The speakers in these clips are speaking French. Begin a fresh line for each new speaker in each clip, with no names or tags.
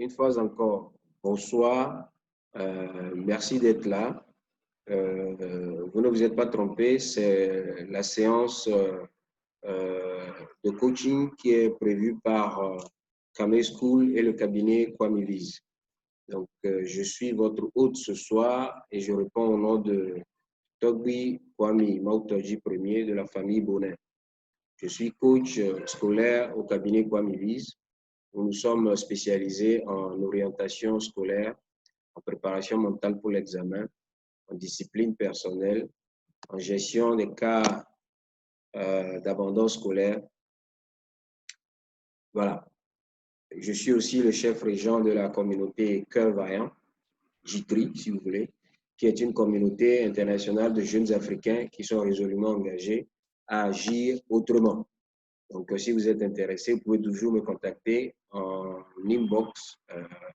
une fois encore, bonsoir. Merci d'être là. Vous ne vous êtes pas trompé, c'est la séance de coaching qui est prévue par Kame School et le cabinet Kwame Vise. Donc, je suis votre hôte ce soir et je réponds au nom de Togbi Kwame Mautoji Ier de la famille Bonnet. Je suis coach scolaire au cabinet Kwame Vise, où nous sommes spécialisés en orientation scolaire, en préparation mentale pour l'examen, en discipline personnelle, en gestion des cas d'abandon scolaire. Voilà. Je suis aussi le chef régent de la communauté Cœur Vaillant, JITRI, si vous voulez, qui est une communauté internationale de jeunes Africains qui sont résolument engagés à agir autrement. Donc, si vous êtes intéressé, vous pouvez toujours me contacter en inbox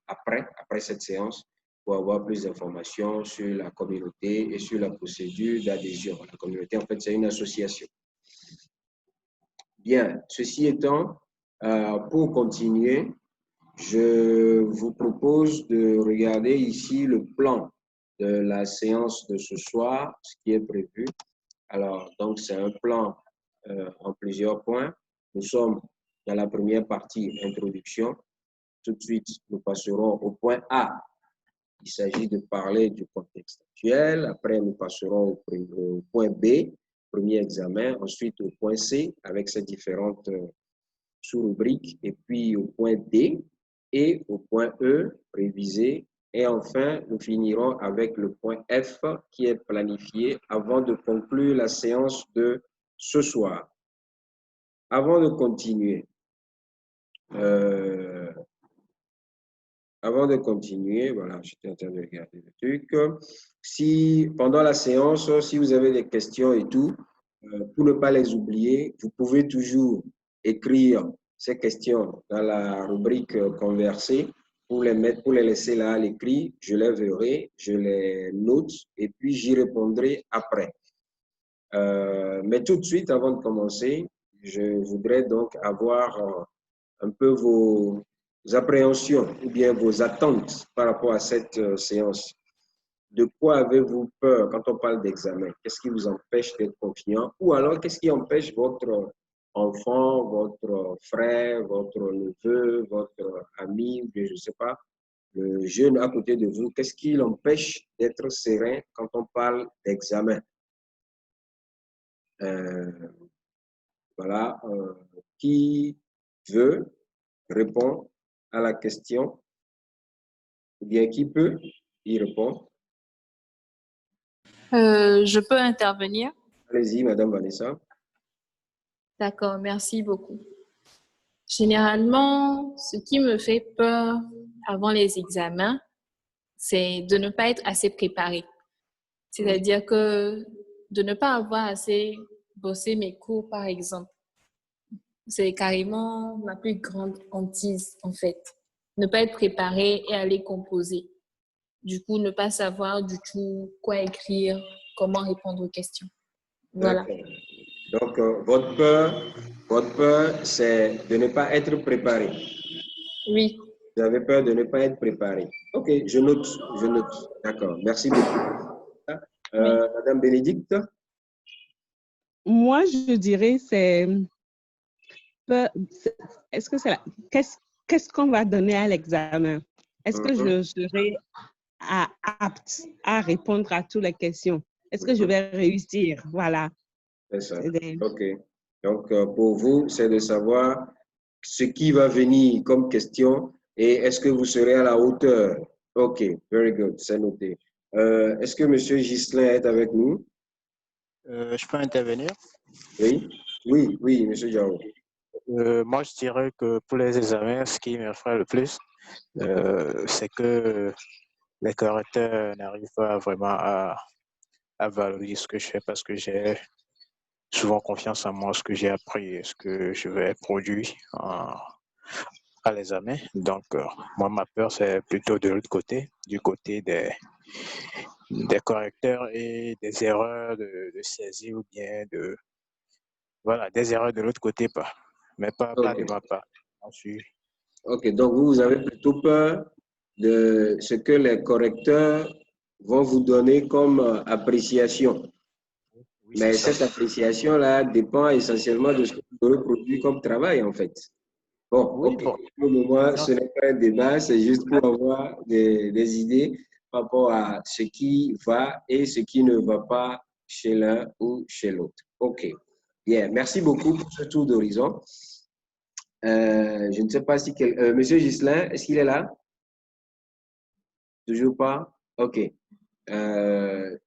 après cette séance pour avoir plus d'informations sur la communauté et sur la procédure d'adhésion. La communauté, en fait, c'est une association. Bien, ceci étant, pour continuer, je vous propose de regarder ici le plan de la séance de ce soir, ce qui est prévu. Alors, donc, c'est un plan en plusieurs points. Nous sommes dans la première partie, introduction. Tout de suite, nous passerons au point A. Il s'agit de parler du contexte actuel. Après, nous passerons au point B, premier examen. Ensuite, au point C, avec ses différentes sous-rubriques. Et puis, au point D et au point E, révisé. Et enfin, nous finirons avec le point F qui est planifié avant de conclure la séance de ce soir. Avant de continuer, voilà, j'étais en train de regarder le truc. Si pendant la séance, si vous avez des questions et tout, pour ne pas les oublier, vous pouvez toujours écrire ces questions dans la rubrique conversée pour les mettre, pour les laisser là à l'écrit. Je les verrai, je les note et puis j'y répondrai après. Mais tout de suite, avant de commencer, je voudrais donc avoir un peu vos appréhensions ou bien vos attentes par rapport à cette séance. De quoi avez-vous peur quand on parle d'examen? Qu'est-ce qui vous empêche d'être confiant? Ou alors, qu'est-ce qui empêche votre enfant, votre frère, votre neveu, votre ami, ou bien je ne sais pas, le jeune à côté de vous, qu'est-ce qui l'empêche d'être serein quand on parle d'examen? Voilà, qui veut répondre à la question, ou bien qui peut y répondre?
Je peux intervenir?
Allez-y, Madame Vanessa.
D'accord, merci beaucoup. Généralement, ce qui me fait peur avant les examens, c'est de ne pas être assez préparée. C'est-à-dire que de ne pas avoir assez bossé mes cours, par exemple. C'est carrément ma plus grande hantise, en fait. Ne pas être préparée et aller composer. Du coup, ne pas savoir du tout quoi écrire, comment répondre aux questions. Voilà.
Donc, votre peur, c'est de ne pas être préparé.
Oui.
Vous avez peur de ne pas être préparé. OK, je note. D'accord, merci beaucoup.
Oui.
Madame Bénédicte?
Moi, je dirais, est-ce que c'est qu'est-ce qu'on va donner à l'examen? Est-ce que je serai apte à répondre à toutes les questions? Est-ce que je vais réussir? Voilà.
C'est ça. OK. Donc, pour vous, c'est de savoir ce qui va venir comme question et est-ce que vous serez à la hauteur? OK, very good, c'est noté. Est-ce que M. Ghislain est avec nous?
Je peux intervenir?
Oui, M. Diao.
Moi, je dirais que pour les examens, ce qui me ferait le plus, c'est que les correcteurs n'arrivent pas vraiment à valoriser ce que je fais parce que j'ai souvent confiance en moi, ce que j'ai appris et ce que je vais produire à l'examen. Donc, moi, ma peur, c'est plutôt de l'autre côté, du côté des correcteurs et des erreurs de saisie ou bien voilà, des erreurs de l'autre côté, mais pas de ma part.
OK, donc vous avez plutôt peur de ce que les correcteurs vont vous donner comme appréciation.
Oui, c'est
Mais
ça.
cette appréciation-là dépend essentiellement de ce que vous aurez produit comme travail, en fait. Bon,
Oui,
OK.
bon.
Pour le moment,
Maintenant,
ce n'est pas un débat, c'est juste pour avoir des idées par rapport à ce qui va et ce qui ne va pas chez l'un ou chez l'autre. OK. Bien, merci beaucoup pour ce tour d'horizon. Je ne sais pas si... Monsieur Ghislain, est-ce qu'il est là? Toujours pas? OK.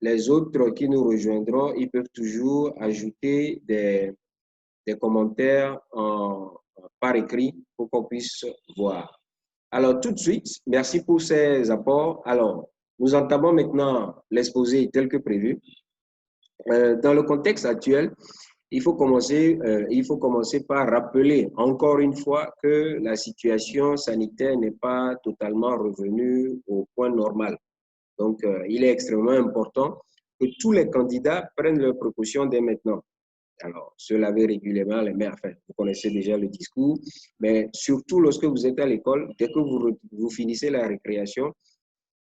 Les autres qui nous rejoindront, ils peuvent toujours ajouter des commentaires par écrit pour qu'on puisse voir. Alors, tout de suite, merci pour ces apports. Alors, nous entamons maintenant l'exposé tel que prévu. Dans le contexte actuel, il faut commencer par rappeler encore une fois que la situation sanitaire n'est pas totalement revenue au point normal. Donc, il est extrêmement important que tous les candidats prennent leurs précautions dès maintenant. Alors, se laver régulièrement les mains, enfin, vous connaissez déjà le discours, mais surtout lorsque vous êtes à l'école, dès que vous finissez la récréation,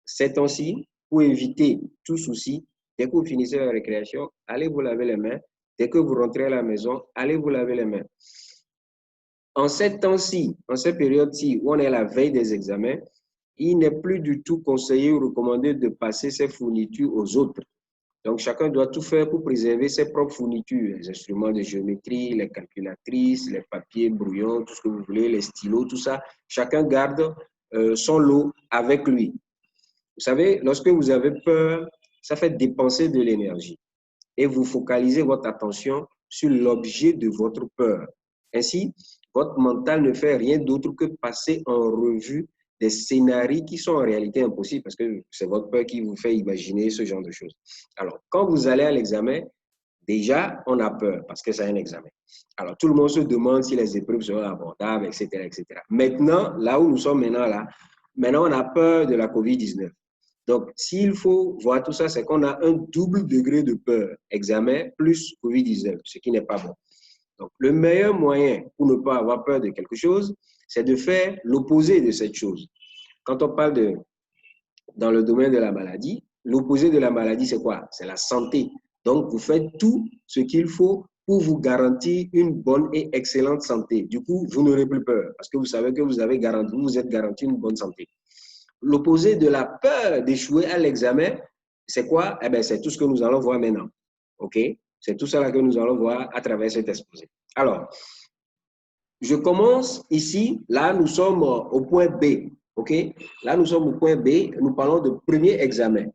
ces temps-ci, pour éviter tout souci, dès que vous finissez la récréation, allez vous laver les mains. Dès que vous rentrez à la maison, allez vous laver les mains. En ces temps-ci, en cette période-ci où on est à la veille des examens, il n'est plus du tout conseillé ou recommandé de passer ses fournitures aux autres. Donc, chacun doit tout faire pour préserver ses propres fournitures, les instruments de géométrie, les calculatrices, les papiers brouillons, tout ce que vous voulez, les stylos, tout ça. Chacun garde son lot avec lui. Vous savez, lorsque vous avez peur, ça fait dépenser de l'énergie et vous focalisez votre attention sur l'objet de votre peur. Ainsi, votre mental ne fait rien d'autre que passer en revue des scénarios qui sont en réalité impossibles parce que c'est votre peur qui vous fait imaginer ce genre de choses. Alors, quand vous allez à l'examen, déjà, on a peur parce que c'est un examen. Alors, tout le monde se demande si les épreuves seront abordables, etc., etc. Maintenant, là où nous sommes maintenant, on a peur de la COVID-19. Donc, s'il faut voir tout ça, c'est qu'on a un double degré de peur, examen plus COVID-19, ce qui n'est pas bon. Donc, le meilleur moyen pour ne pas avoir peur de quelque chose, c'est de faire l'opposé de cette chose. Quand on parle dans le domaine de la maladie, l'opposé de la maladie, c'est quoi? C'est la santé. Donc, vous faites tout ce qu'il faut pour vous garantir une bonne et excellente santé. Du coup, vous n'aurez plus peur parce que vous savez que vous êtes garanti une bonne santé. L'opposé de la peur d'échouer à l'examen, c'est quoi? Eh bien, c'est tout ce que nous allons voir maintenant. OK? C'est tout ça que nous allons voir à travers cet exposé. Alors, je commence ici. Là, nous sommes au point B. OK? Là, nous sommes au point B. Nous parlons de premier examen.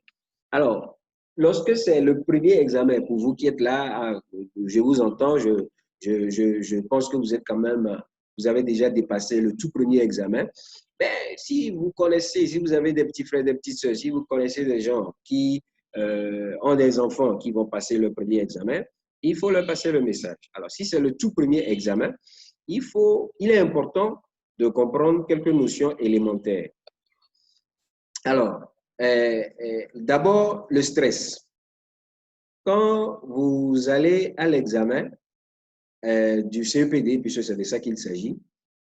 Alors, lorsque c'est le premier examen, pour vous qui êtes là, je vous entends, je pense que vous êtes quand même, vous avez déjà dépassé le tout premier examen. Mais si vous connaissez, si vous avez des petits frères, des petites soeurs, si vous connaissez des gens qui ont des enfants qui vont passer le premier examen, il faut leur passer le message. Alors, si c'est le tout premier examen, il est important de comprendre quelques notions élémentaires. Alors, d'abord, le stress. Quand vous allez à l'examen du CEPD, puisque c'est de ça qu'il s'agit,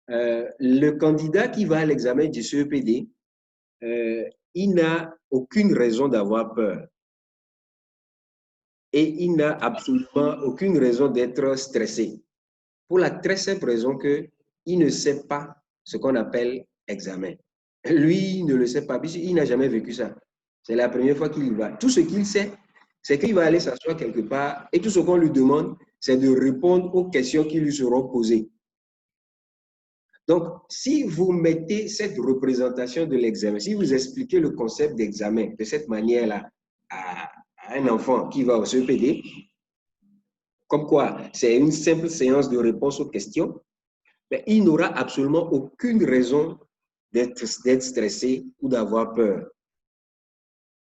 le candidat qui va à l'examen du CEPD, il n'a aucune raison d'avoir peur. Et il n'a absolument aucune raison d'être stressé. Pour la très simple raison qu'il ne sait pas ce qu'on appelle examen. Lui, il ne le sait pas, puisqu'il n'a jamais vécu ça. C'est la première fois qu'il y va. Tout ce qu'il sait, c'est qu'il va aller s'asseoir quelque part et tout ce qu'on lui demande, c'est de répondre aux questions qui lui seront posées. Donc, si vous mettez cette représentation de l'examen, si vous expliquez le concept d'examen de cette manière-là à un enfant qui va au CEPD, comme quoi c'est une simple séance de réponse aux questions, mais il n'aura absolument aucune raison d'être stressé ou d'avoir peur.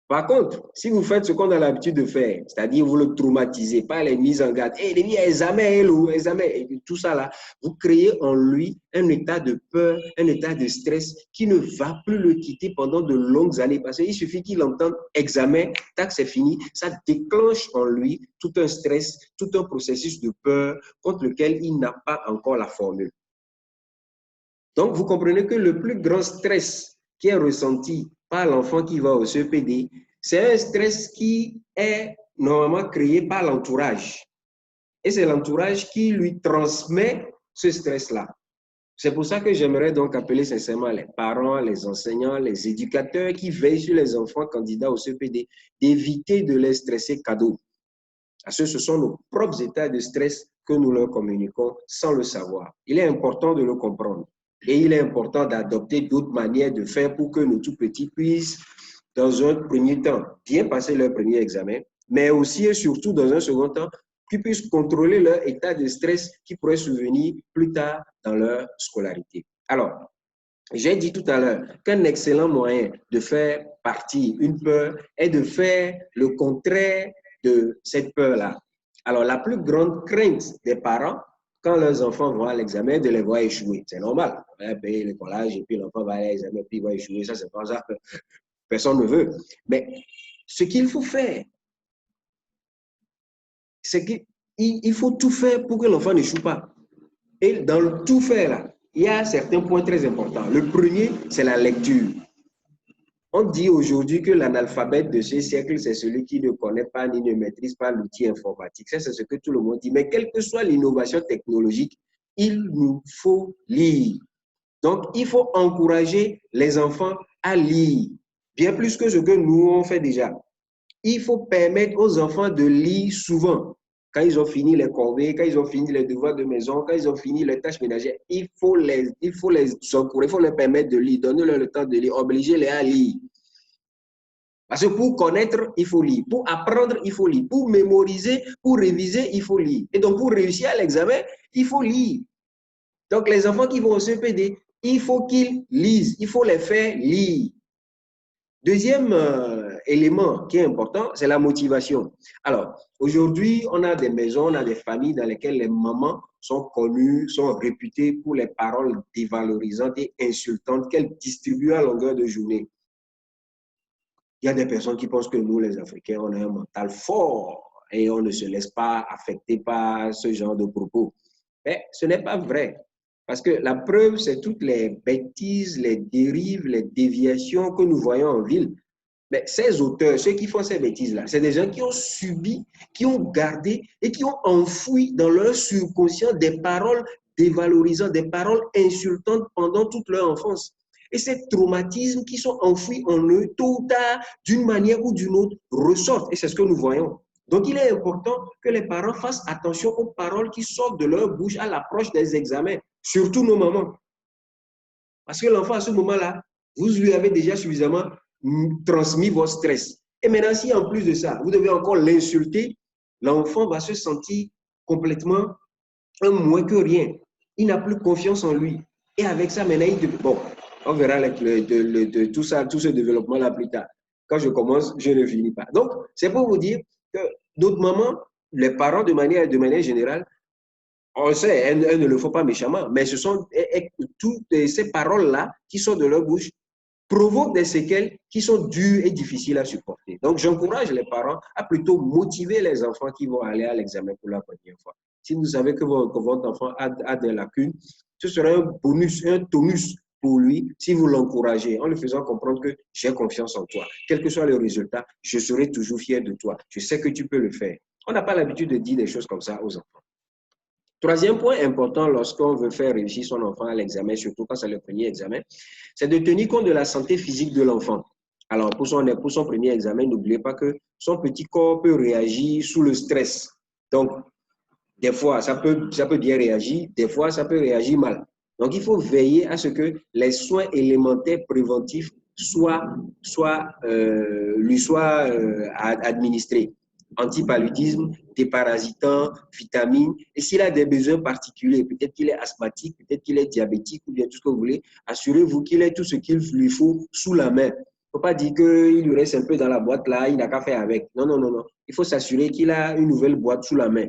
Par contre, si vous faites ce qu'on a l'habitude de faire, c'est-à-dire vous le traumatisez par les mises en garde, hey, les examen, et tout ça là, vous créez en lui un état de peur, un état de stress qui ne va plus le quitter pendant de longues années. Parce qu'il suffit qu'il entende examen, tac, c'est fini, ça déclenche en lui tout un stress, tout un processus de peur contre lequel il n'a pas encore la formule. Donc, vous comprenez que le plus grand stress qui est ressenti par l'enfant qui va au CEPD, c'est un stress qui est normalement créé par l'entourage. Et c'est l'entourage qui lui transmet ce stress-là. C'est pour ça que j'aimerais donc appeler sincèrement les parents, les enseignants, les éducateurs qui veillent sur les enfants candidats au CEPD, d'éviter de les stresser cadeau. Parce que ce sont nos propres états de stress que nous leur communiquons sans le savoir. Il est important de le comprendre. Et il est important d'adopter d'autres manières de faire pour que nos tout petits puissent, dans un premier temps, bien passer leur premier examen, mais aussi et surtout, dans un second temps, qu'ils puissent contrôler leur état de stress qui pourrait survenir plus tard dans leur scolarité. Alors, j'ai dit tout à l'heure qu'un excellent moyen de faire partie une peur est de faire le contraire de cette peur-là. Alors, la plus grande crainte des parents, quand leurs enfants vont à l'examen, de les voir échouer. C'est normal. On va payer le collège et puis l'enfant va à l'examen et puis il va échouer. Ça, c'est pas ça que personne ne veut. Mais ce qu'il faut faire, c'est qu'il faut tout faire pour que l'enfant n'échoue pas. Et dans le tout faire, là, il y a certains points très importants. Le premier, c'est la lecture. On dit aujourd'hui que l'analphabète de ce siècle, c'est celui qui ne connaît pas ni ne maîtrise pas l'outil informatique. Ça, c'est ce que tout le monde dit. Mais quelle que soit l'innovation technologique, il nous faut lire. Donc, il faut encourager les enfants à lire, bien plus que ce que nous, on fait déjà. Il faut permettre aux enfants de lire souvent. Quand ils ont fini les corvées, quand ils ont fini les devoirs de maison, quand ils ont fini les tâches ménagères, il faut les encourager, il faut leur permettre de lire, donner-leur le temps de lire, obliger-les à lire. Parce que pour connaître, il faut lire. Pour apprendre, il faut lire. Pour mémoriser, pour réviser, il faut lire. Et donc, pour réussir à l'examen, il faut lire. Donc, les enfants qui vont au CPD, il faut qu'ils lisent. Il faut les faire lire. Deuxième élément qui est important, c'est la motivation. Alors, aujourd'hui, on a des maisons, on a des familles dans lesquelles les mamans sont connues, sont réputées pour les paroles dévalorisantes et insultantes qu'elles distribuent à longueur de journée. Il y a des personnes qui pensent que nous, les Africains, on a un mental fort et on ne se laisse pas affecter par ce genre de propos. Mais ce n'est pas vrai. Parce que la preuve, c'est toutes les bêtises, les dérives, les déviations que nous voyons en ville. Mais ces auteurs, ceux qui font ces bêtises-là, c'est des gens qui ont subi, qui ont gardé et qui ont enfoui dans leur subconscient des paroles dévalorisantes, des paroles insultantes pendant toute leur enfance. Et ces traumatismes qui sont enfouis en eux, tôt ou tard, d'une manière ou d'une autre, ressortent. Et c'est ce que nous voyons. Donc, il est important que les parents fassent attention aux paroles qui sortent de leur bouche à l'approche des examens, surtout nos mamans. Parce que l'enfant, à ce moment-là, vous lui avez déjà suffisamment transmis votre stress. Et maintenant, si en plus de ça, vous devez encore l'insulter, l'enfant va se sentir complètement un moins que rien. Il n'a plus confiance en lui. Et avec ça, maintenant, bon, on verra tout ça, tout ce développement-là plus tard. Quand je commence, je ne finis pas. Donc, c'est pour vous dire que d'autres mamans, les parents de manière générale, on sait, elles ne le font pas méchamment, mais ce sont toutes ces paroles-là qui sont de leur bouche provoquent des séquelles qui sont dures et difficiles à supporter. Donc, j'encourage les parents à plutôt motiver les enfants qui vont aller à l'examen pour la première fois. Si vous savez que votre enfant a des lacunes, ce sera un bonus, un tonus pour lui si vous l'encouragez en lui faisant comprendre que j'ai confiance en toi. Quel que soit le résultat, je serai toujours fier de toi. Je sais que tu peux le faire. On n'a pas l'habitude de dire des choses comme ça aux enfants. Troisième point important lorsqu'on veut faire réussir son enfant à l'examen, surtout quand c'est le premier examen, c'est de tenir compte de la santé physique de l'enfant. Alors, pour son premier examen, n'oubliez pas que son petit corps peut réagir sous le stress. Donc, des fois, ça peut bien réagir, des fois, ça peut réagir mal. Donc, il faut veiller à ce que les soins élémentaires préventifs lui soient administrés. Antipaludisme, déparasitant, vitamines. Et s'il a des besoins particuliers, peut-être qu'il est asthmatique, peut-être qu'il est diabétique, ou bien tout ce que vous voulez, assurez-vous qu'il ait tout ce qu'il lui faut sous la main. Il ne faut pas dire qu'il lui reste un peu dans la boîte là, il n'a qu'à faire avec. Non, non, non, non. Il faut s'assurer qu'il a une nouvelle boîte sous la main.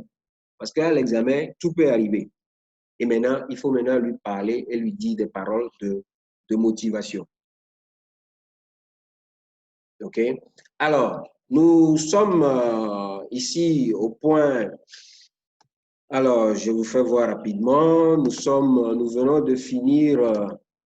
Parce qu'à l'examen, tout peut arriver. Et maintenant, il faut maintenant lui parler et lui dire des paroles de motivation. OK? Alors, nous sommes ici au point Alors, je vous fais voir rapidement. Nous venons de finir,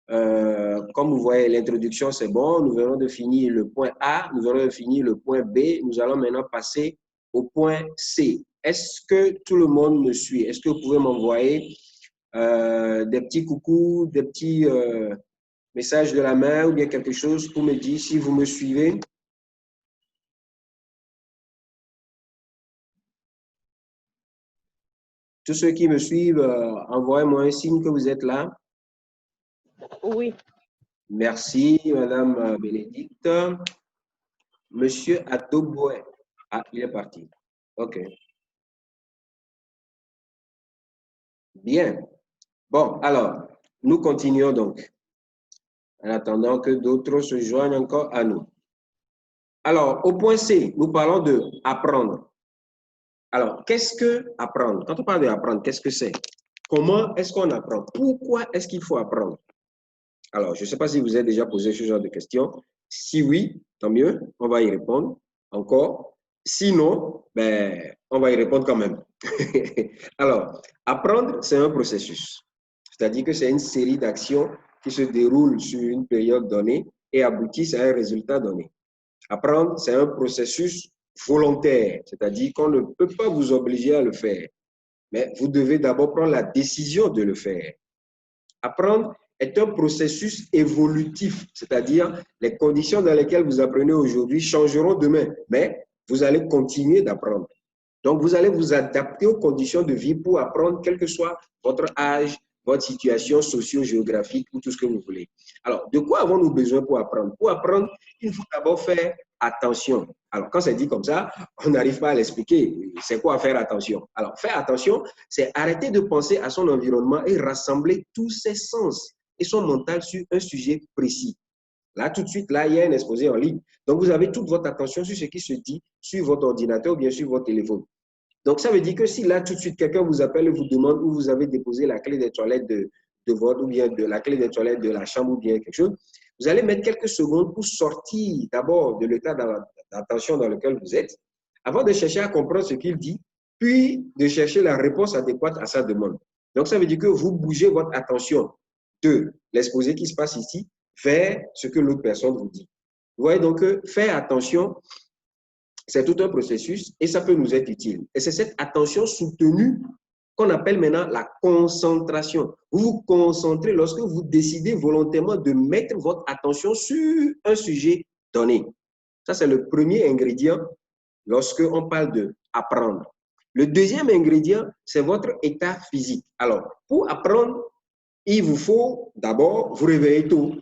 comme vous voyez, l'introduction, c'est bon. Nous venons de finir le point A, nous venons de finir le point B. Nous allons maintenant passer au point C. Est-ce que tout le monde me suit? Est-ce que vous pouvez m'envoyer des petits coucous, des petits messages de la main ou bien quelque chose pour me dire si vous me suivez? Tous ceux qui me suivent, envoyez-moi un signe que vous êtes là.
Oui.
Merci, Madame Bénédicte. Monsieur Adoboué. Ah, il est parti. OK. Bien. Bon, alors, nous continuons donc, en attendant que d'autres se joignent encore à nous. Alors, au point C, nous parlons de apprendre. Alors, qu'est-ce que apprendre? Quand on parle d'apprendre, qu'est-ce que c'est? Comment est-ce qu'on apprend? Pourquoi est-ce qu'il faut apprendre? Alors, je ne sais pas si vous avez déjà posé ce genre de questions. Si oui, tant mieux, on va y répondre encore. Sinon, ben, on va y répondre quand même. Alors, apprendre, c'est un processus. C'est-à-dire que c'est une série d'actions qui se déroulent sur une période donnée et aboutissent à un résultat donné. Apprendre, c'est un processus volontaire, c'est-à-dire qu'on ne peut pas vous obliger à le faire, mais vous devez d'abord prendre la décision de le faire. Apprendre est un processus évolutif, c'est-à-dire les conditions dans lesquelles vous apprenez aujourd'hui changeront demain, mais vous allez continuer d'apprendre. Donc, vous allez vous adapter aux conditions de vie pour apprendre, quel que soit votre âge, votre situation socio-géographique ou tout ce que vous voulez. Alors, de quoi avons-nous besoin pour apprendre? Pour apprendre, il faut d'abord faire attention. Alors, quand c'est dit comme ça, on n'arrive pas à l'expliquer. C'est quoi faire attention? Alors, faire attention, c'est arrêter de penser à son environnement et rassembler tous ses sens et son mental sur un sujet précis. Là, tout de suite, là, il y a un exposé en ligne. Donc, vous avez toute votre attention sur ce qui se dit sur votre ordinateur ou bien sur votre téléphone. Donc, ça veut dire que si là, tout de suite, quelqu'un vous appelle et vous demande où vous avez déposé la clé des toilettes de votre, ou bien de la clé des toilettes de la chambre ou bien quelque chose, vous allez mettre quelques secondes pour sortir d'abord de l'état d'attention dans lequel vous êtes, avant de chercher à comprendre ce qu'il dit, puis de chercher la réponse adéquate à sa demande. Donc, ça veut dire que vous bougez votre attention de l'exposé qui se passe ici vers ce que l'autre personne vous dit. Vous voyez donc que faire attention, c'est tout un processus et ça peut nous être utile. Et c'est cette attention soutenue qu'on appelle maintenant la concentration. Vous vous concentrez lorsque vous décidez volontairement de mettre votre attention sur un sujet donné. Ça, c'est le premier ingrédient lorsqu'on parle d'apprendre. Le deuxième ingrédient, c'est votre état physique. Alors, pour apprendre, il vous faut d'abord vous réveiller tôt.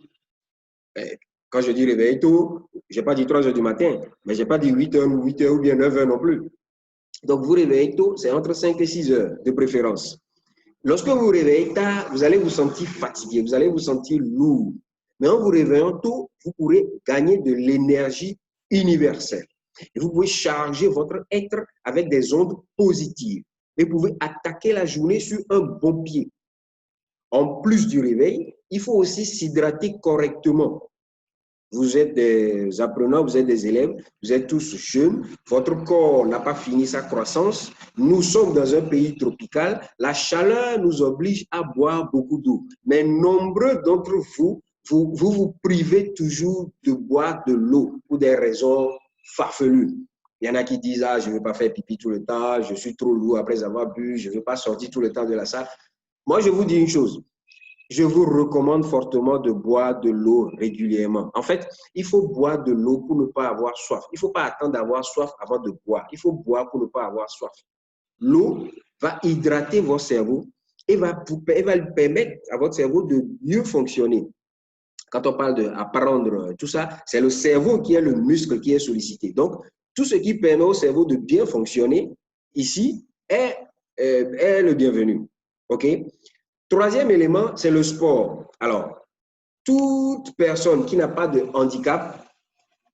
Quand je dis réveiller tôt, je n'ai pas dit 3 heures du matin, mais je n'ai pas dit 8 heures ou bien 9 heures non plus. Donc, vous réveillez tôt, c'est entre 5 et 6 heures de préférence. Lorsque vous vous réveillez tard, vous allez vous sentir fatigué, vous allez vous sentir lourd. Mais en vous réveillant tôt, vous pourrez gagner de l'énergie universelle. Et vous pouvez charger votre être avec des ondes positives. Et vous pouvez attaquer la journée sur un bon pied. En plus du réveil, il faut aussi s'hydrater correctement. Vous êtes des apprenants, vous êtes des élèves, vous êtes tous jeunes, votre corps n'a pas fini sa croissance. Nous sommes dans un pays tropical, la chaleur nous oblige à boire beaucoup d'eau. Mais nombreux d'entre vous, vous privez toujours de boire de l'eau pour des raisons farfelues. Il y en a qui disent, ah, je ne veux pas faire pipi tout le temps, je suis trop lourd après avoir bu, je ne veux pas sortir tout le temps de la salle. Moi, je vous dis une chose. Je vous recommande fortement de boire de l'eau régulièrement. En fait, il faut boire de l'eau pour ne pas avoir soif. Il ne faut pas attendre d'avoir soif avant de boire. Il faut boire pour ne pas avoir soif. L'eau va hydrater votre cerveau et va permettre à votre cerveau de mieux fonctionner. Quand on parle d'apprendre tout ça, c'est le cerveau qui est le muscle qui est sollicité. Donc, tout ce qui permet au cerveau de bien fonctionner ici est le bienvenu. OK? Troisième élément, c'est le sport. Alors, toute personne qui n'a pas de handicap,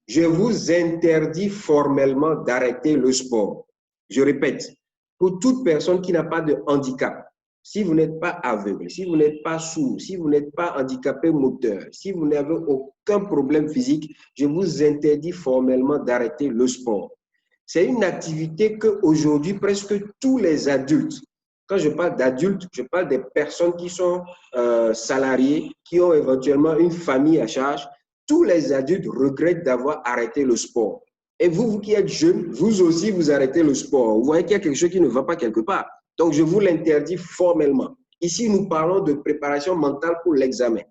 je vous interdis formellement d'arrêter le sport. Je répète, pour toute personne qui n'a pas de handicap, si vous n'êtes pas aveugle, si vous n'êtes pas sourd, si vous n'êtes pas handicapé moteur, si vous n'avez aucun problème physique, je vous interdis formellement d'arrêter le sport. C'est une activité qu'aujourd'hui, presque tous les adultes Quand je parle d'adultes, je parle des personnes qui sont salariées, qui ont éventuellement une famille à charge. Tous les adultes regrettent d'avoir arrêté le sport. Et vous qui êtes jeunes, vous aussi, vous arrêtez le sport. Vous voyez qu'il y a quelque chose qui ne va pas quelque part. Donc, je vous l'interdis formellement. Ici, nous parlons de préparation mentale pour l'examen.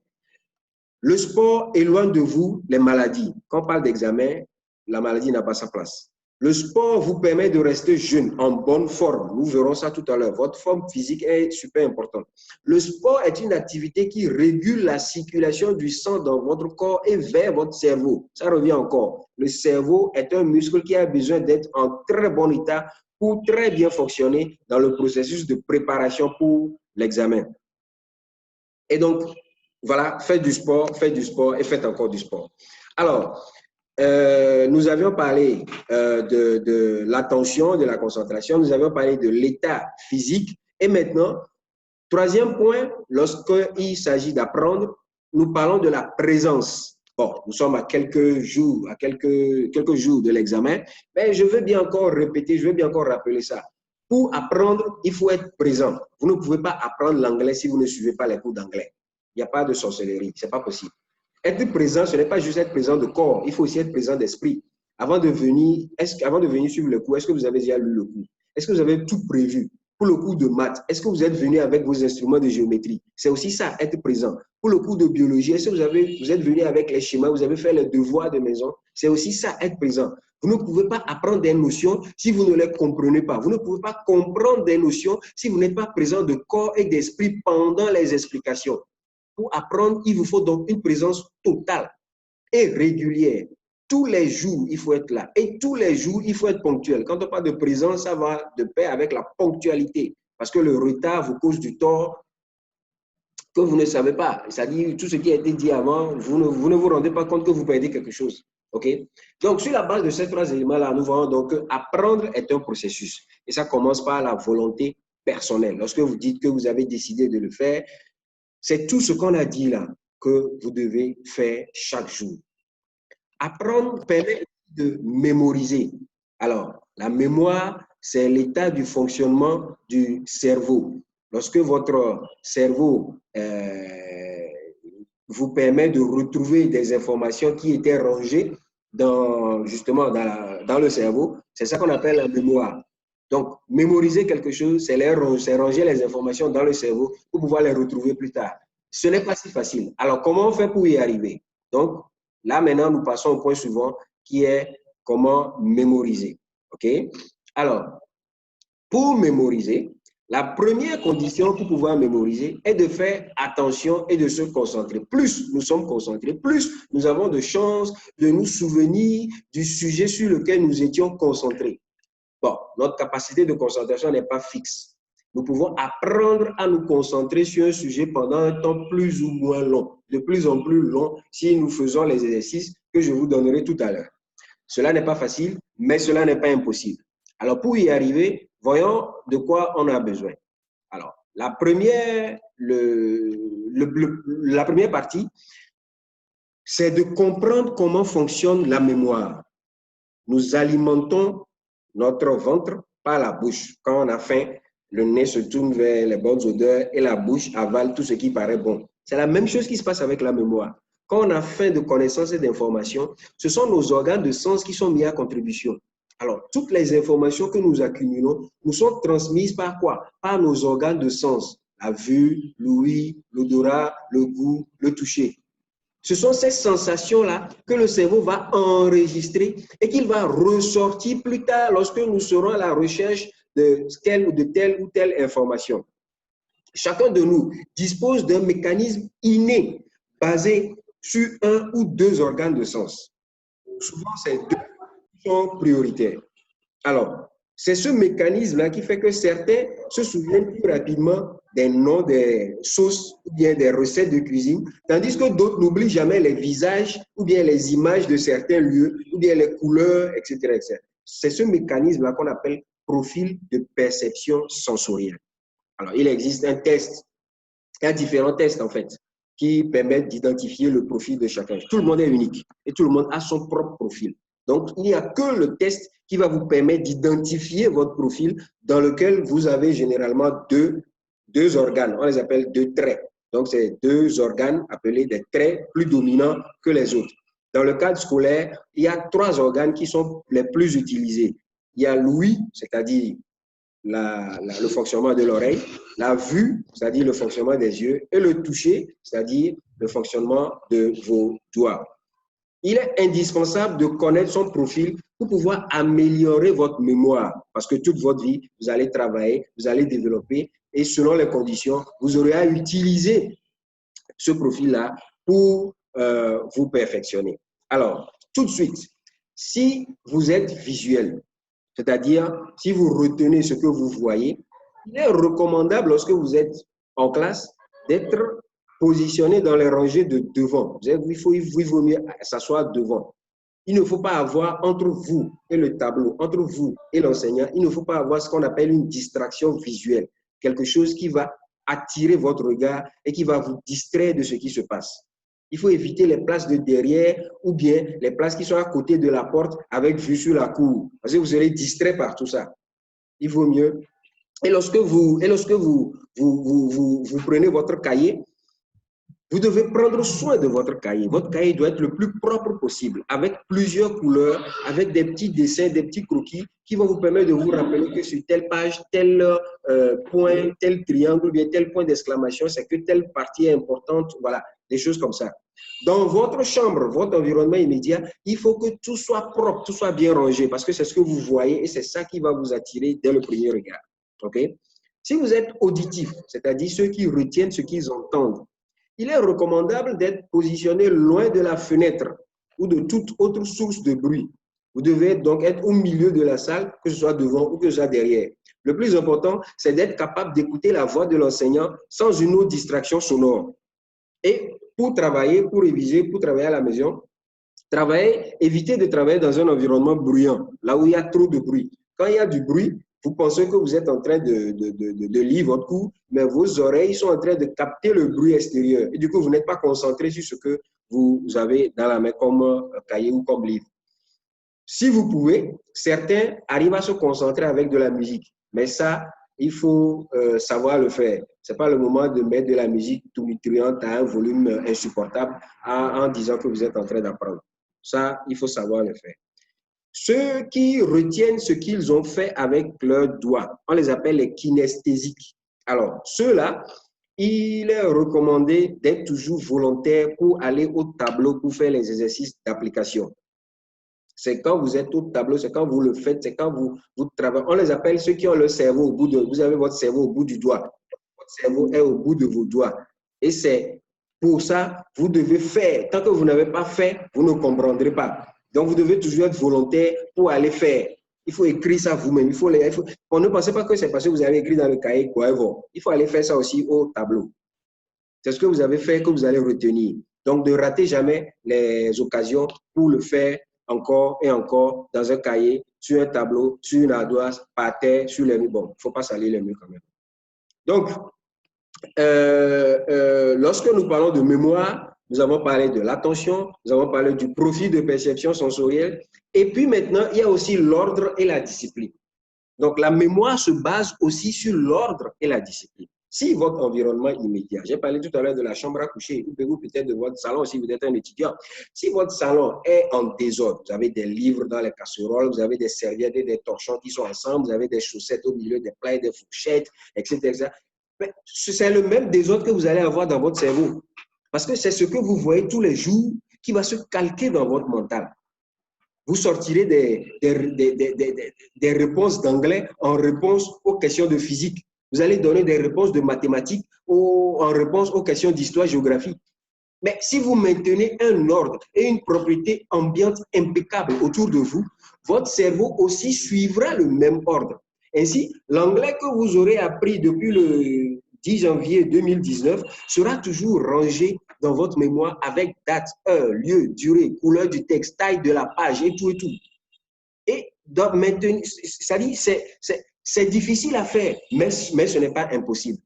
Le sport éloigne de vous les maladies. Quand on parle d'examen, la maladie n'a pas sa place. Le sport vous permet de rester jeune, en bonne forme. Nous verrons ça tout à l'heure. Votre forme physique est super importante. Le sport est une activité qui régule la circulation du sang dans votre corps et vers votre cerveau. Ça revient encore. Le cerveau est un muscle qui a besoin d'être en très bon état pour très bien fonctionner dans le processus de préparation pour l'examen. Et donc, voilà, faites du sport et faites encore du sport. Alors, nous avions parlé de l'attention, de la concentration, nous avions parlé de l'état physique. Et maintenant, troisième point, lorsqu'il s'agit d'apprendre, nous parlons de la présence. Bon, nous sommes à quelques jours de l'examen, mais je veux bien encore répéter, je veux bien encore rappeler ça. Pour apprendre, il faut être présent. Vous ne pouvez pas apprendre l'anglais si vous ne suivez pas les cours d'anglais. Il n'y a pas de sorcellerie, ce n'est pas possible. Être présent, ce n'est pas juste être présent de corps, il faut aussi être présent d'esprit. Avant de venir suivre le cours, est-ce que vous avez déjà lu le cours? Est-ce que vous avez tout prévu? Pour le cours de maths, est-ce que vous êtes venu avec vos instruments de géométrie? C'est aussi ça, être présent. Pour le cours de biologie, est-ce que vous êtes venu avec les schémas, vous avez fait les devoirs de maison? C'est aussi ça, être présent. Vous ne pouvez pas apprendre des notions si vous ne les comprenez pas. Vous ne pouvez pas comprendre des notions si vous n'êtes pas présent de corps et d'esprit pendant les explications. Pour apprendre, il vous faut donc une présence totale et régulière. Tous les jours, il faut être là. Et tous les jours, il faut être ponctuel. Quand on parle de présence, ça va de pair avec la ponctualité. Parce que le retard vous cause du tort que vous ne savez pas. C'est-à-dire, tout ce qui a été dit avant, vous ne vous rendez pas compte que vous perdez quelque chose. OK? Donc, sur la base de ces trois éléments-là, nous voyons donc que apprendre est un processus. Et ça commence par la volonté personnelle. Lorsque vous dites que vous avez décidé de le faire, c'est tout ce qu'on a dit là que vous devez faire chaque jour. Apprendre permet de mémoriser. Alors, la mémoire, c'est l'état du fonctionnement du cerveau. Lorsque votre cerveau vous permet de retrouver des informations qui étaient rangées justement dans le cerveau, c'est ça qu'on appelle la mémoire. Donc, mémoriser quelque chose, c'est ranger les informations dans le cerveau pour pouvoir les retrouver plus tard. Ce n'est pas si facile. Alors, comment on fait pour y arriver? Donc, là, maintenant, nous passons au point suivant qui est comment mémoriser. OK? Alors, pour mémoriser, la première condition pour pouvoir mémoriser est de faire attention et de se concentrer. Plus nous sommes concentrés, plus nous avons de chances de nous souvenir du sujet sur lequel nous étions concentrés. Bon, notre capacité de concentration n'est pas fixe. Nous pouvons apprendre à nous concentrer sur un sujet pendant un temps plus ou moins long, de plus en plus long, si nous faisons les exercices que je vous donnerai tout à l'heure. Cela n'est pas facile, mais cela n'est pas impossible. Alors, pour y arriver, voyons de quoi on a besoin. Alors, la première partie, c'est de comprendre comment fonctionne la mémoire. Nous alimentons notre ventre par la bouche. Quand on a faim, le nez se tourne vers les bonnes odeurs et la bouche avale tout ce qui paraît bon. C'est la même chose qui se passe avec la mémoire. Quand on a faim de connaissances et d'informations, ce sont nos organes de sens qui sont mis à contribution. Alors, toutes les informations que nous accumulons nous sont transmises par quoi? Par nos organes de sens. La vue, l'ouïe, l'odorat, le goût, le toucher. Ce sont ces sensations-là que le cerveau va enregistrer et qu'il va ressortir plus tard lorsque nous serons à la recherche de telle ou telle information. Chacun de nous dispose d'un mécanisme inné basé sur un ou deux organes de sens. Souvent, ces deux sont prioritaires. Alors, c'est ce mécanisme-là qui fait que certains se souviennent plus rapidement des noms des sauces ou bien des recettes de cuisine, tandis que d'autres n'oublient jamais les visages ou bien les images de certains lieux ou bien les couleurs, etc. etc. C'est ce mécanisme-là qu'on appelle profil de perception sensorielle. Alors, il existe un test, il y a différents tests en fait, qui permettent d'identifier le profil de chacun. Tout le monde est unique et tout le monde a son propre profil. Donc, il n'y a que le test qui va vous permettre d'identifier votre profil dans lequel vous avez généralement deux organes. On les appelle deux traits. Donc, c'est deux organes appelés des traits plus dominants que les autres. Dans le cadre scolaire, il y a 3 organes qui sont les plus utilisés. Il y a l'ouïe, c'est-à-dire le fonctionnement de l'oreille, la vue, c'est-à-dire le fonctionnement des yeux, et le toucher, c'est-à-dire le fonctionnement de vos doigts. Il est indispensable de connaître son profil pour pouvoir améliorer votre mémoire, parce que toute votre vie, vous allez travailler, vous allez développer, et selon les conditions, vous aurez à utiliser ce profil-là pour vous perfectionner. Alors, tout de suite, si vous êtes visuel, c'est-à-dire si vous retenez ce que vous voyez, il est recommandable lorsque vous êtes en classe d'être positionné dans les rangées de devant. Il vaut mieux s'asseoir devant. Il ne faut pas avoir entre vous et le tableau, entre vous et l'enseignant, il ne faut pas avoir ce qu'on appelle une distraction visuelle, quelque chose qui va attirer votre regard et qui va vous distraire de ce qui se passe. Il faut éviter les places de derrière ou bien les places qui sont à côté de la porte avec vue sur la cour, parce que vous serez distrait par tout ça. Il vaut mieux. Et lorsque vous prenez votre cahier, vous devez prendre soin de votre cahier. Votre cahier doit être le plus propre possible, avec plusieurs couleurs, avec des petits dessins, des petits croquis qui vont vous permettre de vous rappeler que sur telle page, tel point, tel triangle, bien tel point d'exclamation, c'est que telle partie est importante. Voilà, des choses comme ça. Dans votre chambre, votre environnement immédiat, il faut que tout soit propre, tout soit bien rangé, parce que c'est ce que vous voyez et c'est ça qui va vous attirer dès le premier regard. OK? Si vous êtes auditif, c'est-à-dire ceux qui retiennent ce qu'ils entendent, il est recommandable d'être positionné loin de la fenêtre ou de toute autre source de bruit. Vous devez donc être au milieu de la salle, que ce soit devant ou que ce soit derrière. Le plus important, c'est d'être capable d'écouter la voix de l'enseignant sans une autre distraction sonore. Et pour travailler, pour réviser, pour travailler à la maison, évitez de travailler dans un environnement bruyant, là où il y a trop de bruit. Quand il y a du bruit, vous pensez que vous êtes en train de lire votre cours, mais vos oreilles sont en train de capter le bruit extérieur. Et du coup, vous n'êtes pas concentré sur ce que vous avez dans la main comme cahier ou comme livre. Si vous pouvez, certains arrivent à se concentrer avec de la musique. Mais ça, il faut savoir le faire. Ce n'est pas le moment de mettre de la musique tumultuante à un volume insupportable en disant que vous êtes en train d'apprendre. Ça, il faut savoir le faire. Ceux qui retiennent ce qu'ils ont fait avec leurs doigts, on les appelle les kinesthésiques. Alors, ceux-là, il est recommandé d'être toujours volontaire pour aller au tableau pour faire les exercices d'application. C'est quand vous êtes au tableau, c'est quand vous le faites, c'est quand vous travaillez. On les appelle ceux qui ont le cerveau au bout de... Vous avez votre cerveau au bout du doigt. Votre cerveau est au bout de vos doigts. Et c'est pour ça, vous devez faire. Tant que vous n'avez pas fait, vous ne comprendrez pas. Donc, vous devez toujours être volontaire pour aller faire. Il faut écrire ça vous-même. Ne pensez pas que c'est parce que vous avez écrit dans le cahier Goevo. Il faut aller faire ça aussi au tableau. C'est ce que vous avez fait que vous allez retenir. Donc, ne ratez jamais les occasions pour le faire encore et encore dans un cahier, sur un tableau, sur une ardoise, par terre, sur les murs. Bon, il ne faut pas salir les murs quand même. Donc, lorsque nous parlons de mémoire, nous avons parlé de l'attention, nous avons parlé du profil de perception sensorielle. Et puis maintenant, il y a aussi l'ordre et la discipline. Donc, la mémoire se base aussi sur l'ordre et la discipline. Si votre environnement immédiat, j'ai parlé tout à l'heure de la chambre à coucher, ou peut-être de votre salon si vous êtes un étudiant. Si votre salon est en désordre, vous avez des livres dans les casseroles, vous avez des serviettes et des torchons qui sont ensemble, vous avez des chaussettes au milieu des plats et des fourchettes, etc. C'est le même désordre que vous allez avoir dans votre cerveau. Parce que c'est ce que vous voyez tous les jours qui va se calquer dans votre mental. Vous sortirez des réponses d'anglais en réponse aux questions de physique. Vous allez donner des réponses de mathématiques en réponse aux questions d'histoire-géographie. Mais si vous maintenez un ordre et une propriété ambiante impeccable autour de vous, votre cerveau aussi suivra le même ordre. Ainsi, l'anglais que vous aurez appris depuis le 10 janvier 2019 sera toujours rangé dans votre mémoire avec date, heure, lieu, durée, couleur du texte, taille de la page et tout et tout. Et donc, maintenant, c'est difficile à faire, mais ce n'est pas impossible.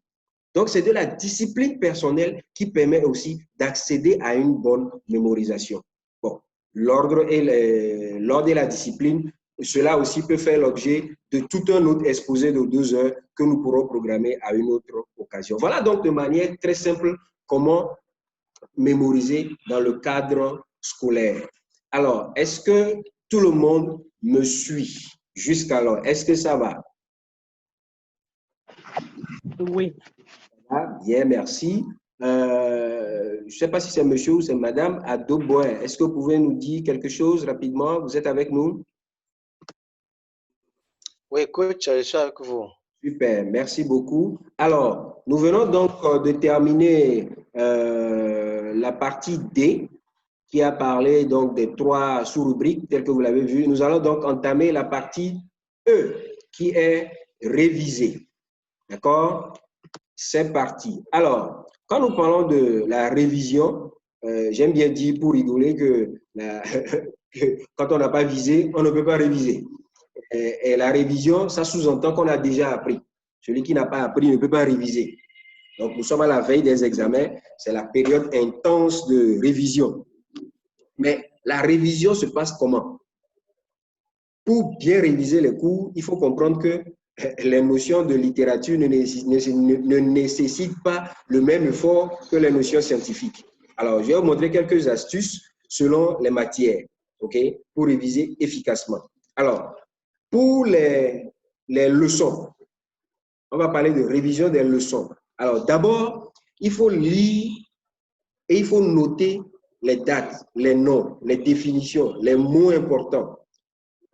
Donc, c'est de la discipline personnelle qui permet aussi d'accéder à une bonne mémorisation. Bon, l'ordre et la discipline, cela aussi peut faire l'objet de tout un autre exposé de 2 heures que nous pourrons programmer à une autre occasion. Voilà donc de manière très simple comment mémoriser dans le cadre scolaire. Alors, est-ce que tout le monde me suit jusqu'alors? Est-ce que ça va?
Oui.
Ah, bien, merci. Je ne sais pas si c'est monsieur ou c'est madame Adoboin. Est-ce que vous pouvez nous dire quelque chose rapidement? Vous êtes avec nous?
Oui, coach, je suis avec vous.
Super, merci beaucoup. Alors, nous venons donc de terminer la partie D qui a parlé donc des 3 sous-rubriques telles que vous l'avez vu. Nous allons donc entamer la partie E qui est réviser. D'accord? C'est parti. Alors, quand nous parlons de la révision, j'aime bien dire pour rigoler que quand on n'a pas visé, on ne peut pas réviser. Et la révision, ça sous-entend qu'on a déjà appris. Celui qui n'a pas appris ne peut pas réviser. Donc, nous sommes à la veille des examens. C'est la période intense de révision. Mais la révision se passe comment? Pour bien réviser les cours, il faut comprendre que les notions de littérature ne nécessitent pas le même effort que les notions scientifiques. Alors, je vais vous montrer quelques astuces selon les matières, OK, pour réviser efficacement. Alors, pour les leçons, on va parler de révision des leçons. Alors, d'abord, il faut lire et il faut noter les dates, les noms, les définitions, les mots importants.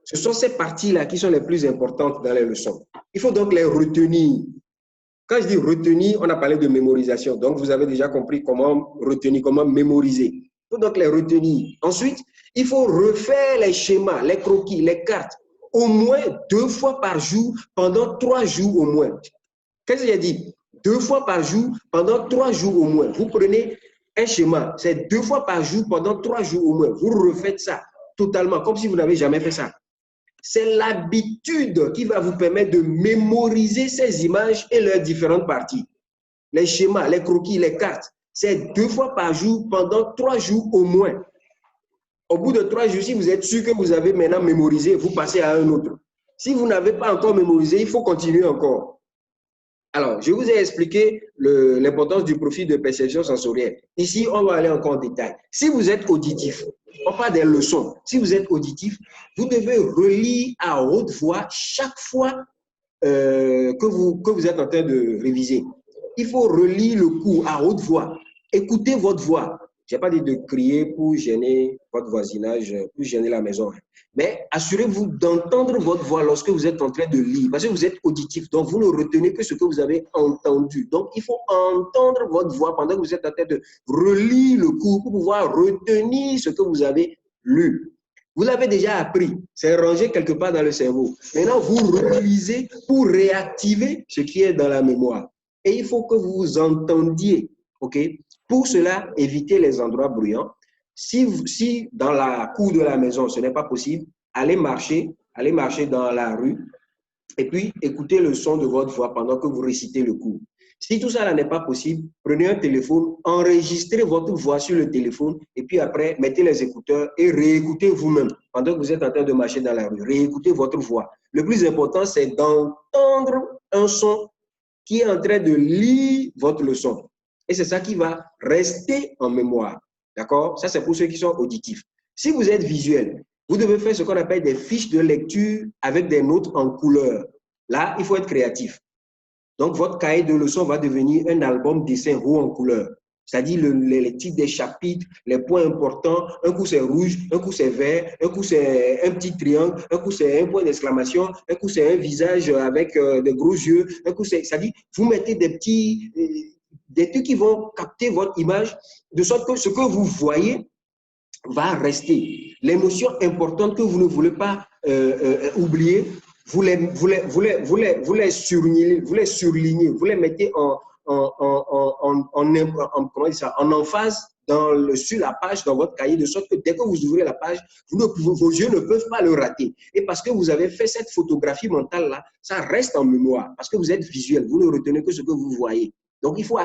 Ce sont ces parties-là qui sont les plus importantes dans les leçons. Il faut donc les retenir. Quand je dis retenir, on a parlé de mémorisation. Donc, vous avez déjà compris comment retenir, comment mémoriser. Il faut donc les retenir. Ensuite, il faut refaire les schémas, les croquis, les cartes, au moins 2 fois par jour, pendant 3 jours au moins. Qu'est-ce que j'ai dit? 2 fois par jour, pendant 3 jours au moins. Vous prenez un schéma, c'est 2 fois par jour, pendant 3 jours au moins. Vous refaites ça totalement, comme si vous n'avez jamais fait ça. C'est l'habitude qui va vous permettre de mémoriser ces images et leurs différentes parties. Les schémas, les croquis, les cartes, c'est 2 fois par jour, pendant 3 jours au moins. Au bout de 3 jours, si vous êtes sûr que vous avez maintenant mémorisé, vous passez à un autre. Si vous n'avez pas encore mémorisé, il faut continuer encore. Alors, je vous ai expliqué l'importance du profil de perception sensorielle. Ici, on va aller encore en détail. Si vous êtes auditif, on parle des leçons. Si vous êtes auditif, vous devez relire à haute voix chaque fois que vous êtes en train de réviser. Il faut relire le cours à haute voix. Écoutez votre voix. Je n'ai pas dit de crier pour gêner votre voisinage, pour gêner la maison. Mais assurez-vous d'entendre votre voix lorsque vous êtes en train de lire, parce que vous êtes auditif, donc vous ne retenez que ce que vous avez entendu. Donc, il faut entendre votre voix pendant que vous êtes en train de relire le cours pour pouvoir retenir ce que vous avez lu. Vous l'avez déjà appris, c'est rangé quelque part dans le cerveau. Maintenant, vous relisez pour réactiver ce qui est dans la mémoire. Et il faut que vous entendiez, OK? Pour cela, évitez les endroits bruyants. Si dans la cour de la maison, ce n'est pas possible, allez marcher dans la rue et puis écoutez le son de votre voix pendant que vous récitez le cours. Si tout ça n'est pas possible, prenez un téléphone, enregistrez votre voix sur le téléphone et puis après, mettez les écouteurs et réécoutez vous-même pendant que vous êtes en train de marcher dans la rue. Réécoutez votre voix. Le plus important, c'est d'entendre un son qui est en train de lire votre leçon. Et c'est ça qui va rester en mémoire. D'accord? Ça, c'est pour ceux qui sont auditifs. Si vous êtes visuel, vous devez faire ce qu'on appelle des fiches de lecture avec des notes en couleur. Là, il faut être créatif. Donc, votre cahier de leçons va devenir un album dessin haut en couleur. C'est-à-dire les titres des chapitres, les points importants. Un coup, c'est rouge, un coup, c'est vert, un coup, c'est un petit triangle, un coup, c'est un point d'exclamation, un coup, c'est un visage avec de gros yeux, un coup, c'est-à-dire, vous mettez des trucs qui vont capter votre image, de sorte que ce que vous voyez va rester. Les notions importantes que vous ne voulez pas oublier, vous les surlignez, vous les mettez en emphase sur la page dans votre cahier, de sorte que dès que vous ouvrez la page, vos yeux ne peuvent pas le rater. Et parce que vous avez fait cette photographie mentale-là, ça reste en mémoire, parce que vous êtes visuel, vous ne retenez que ce que vous voyez. Donc, il faut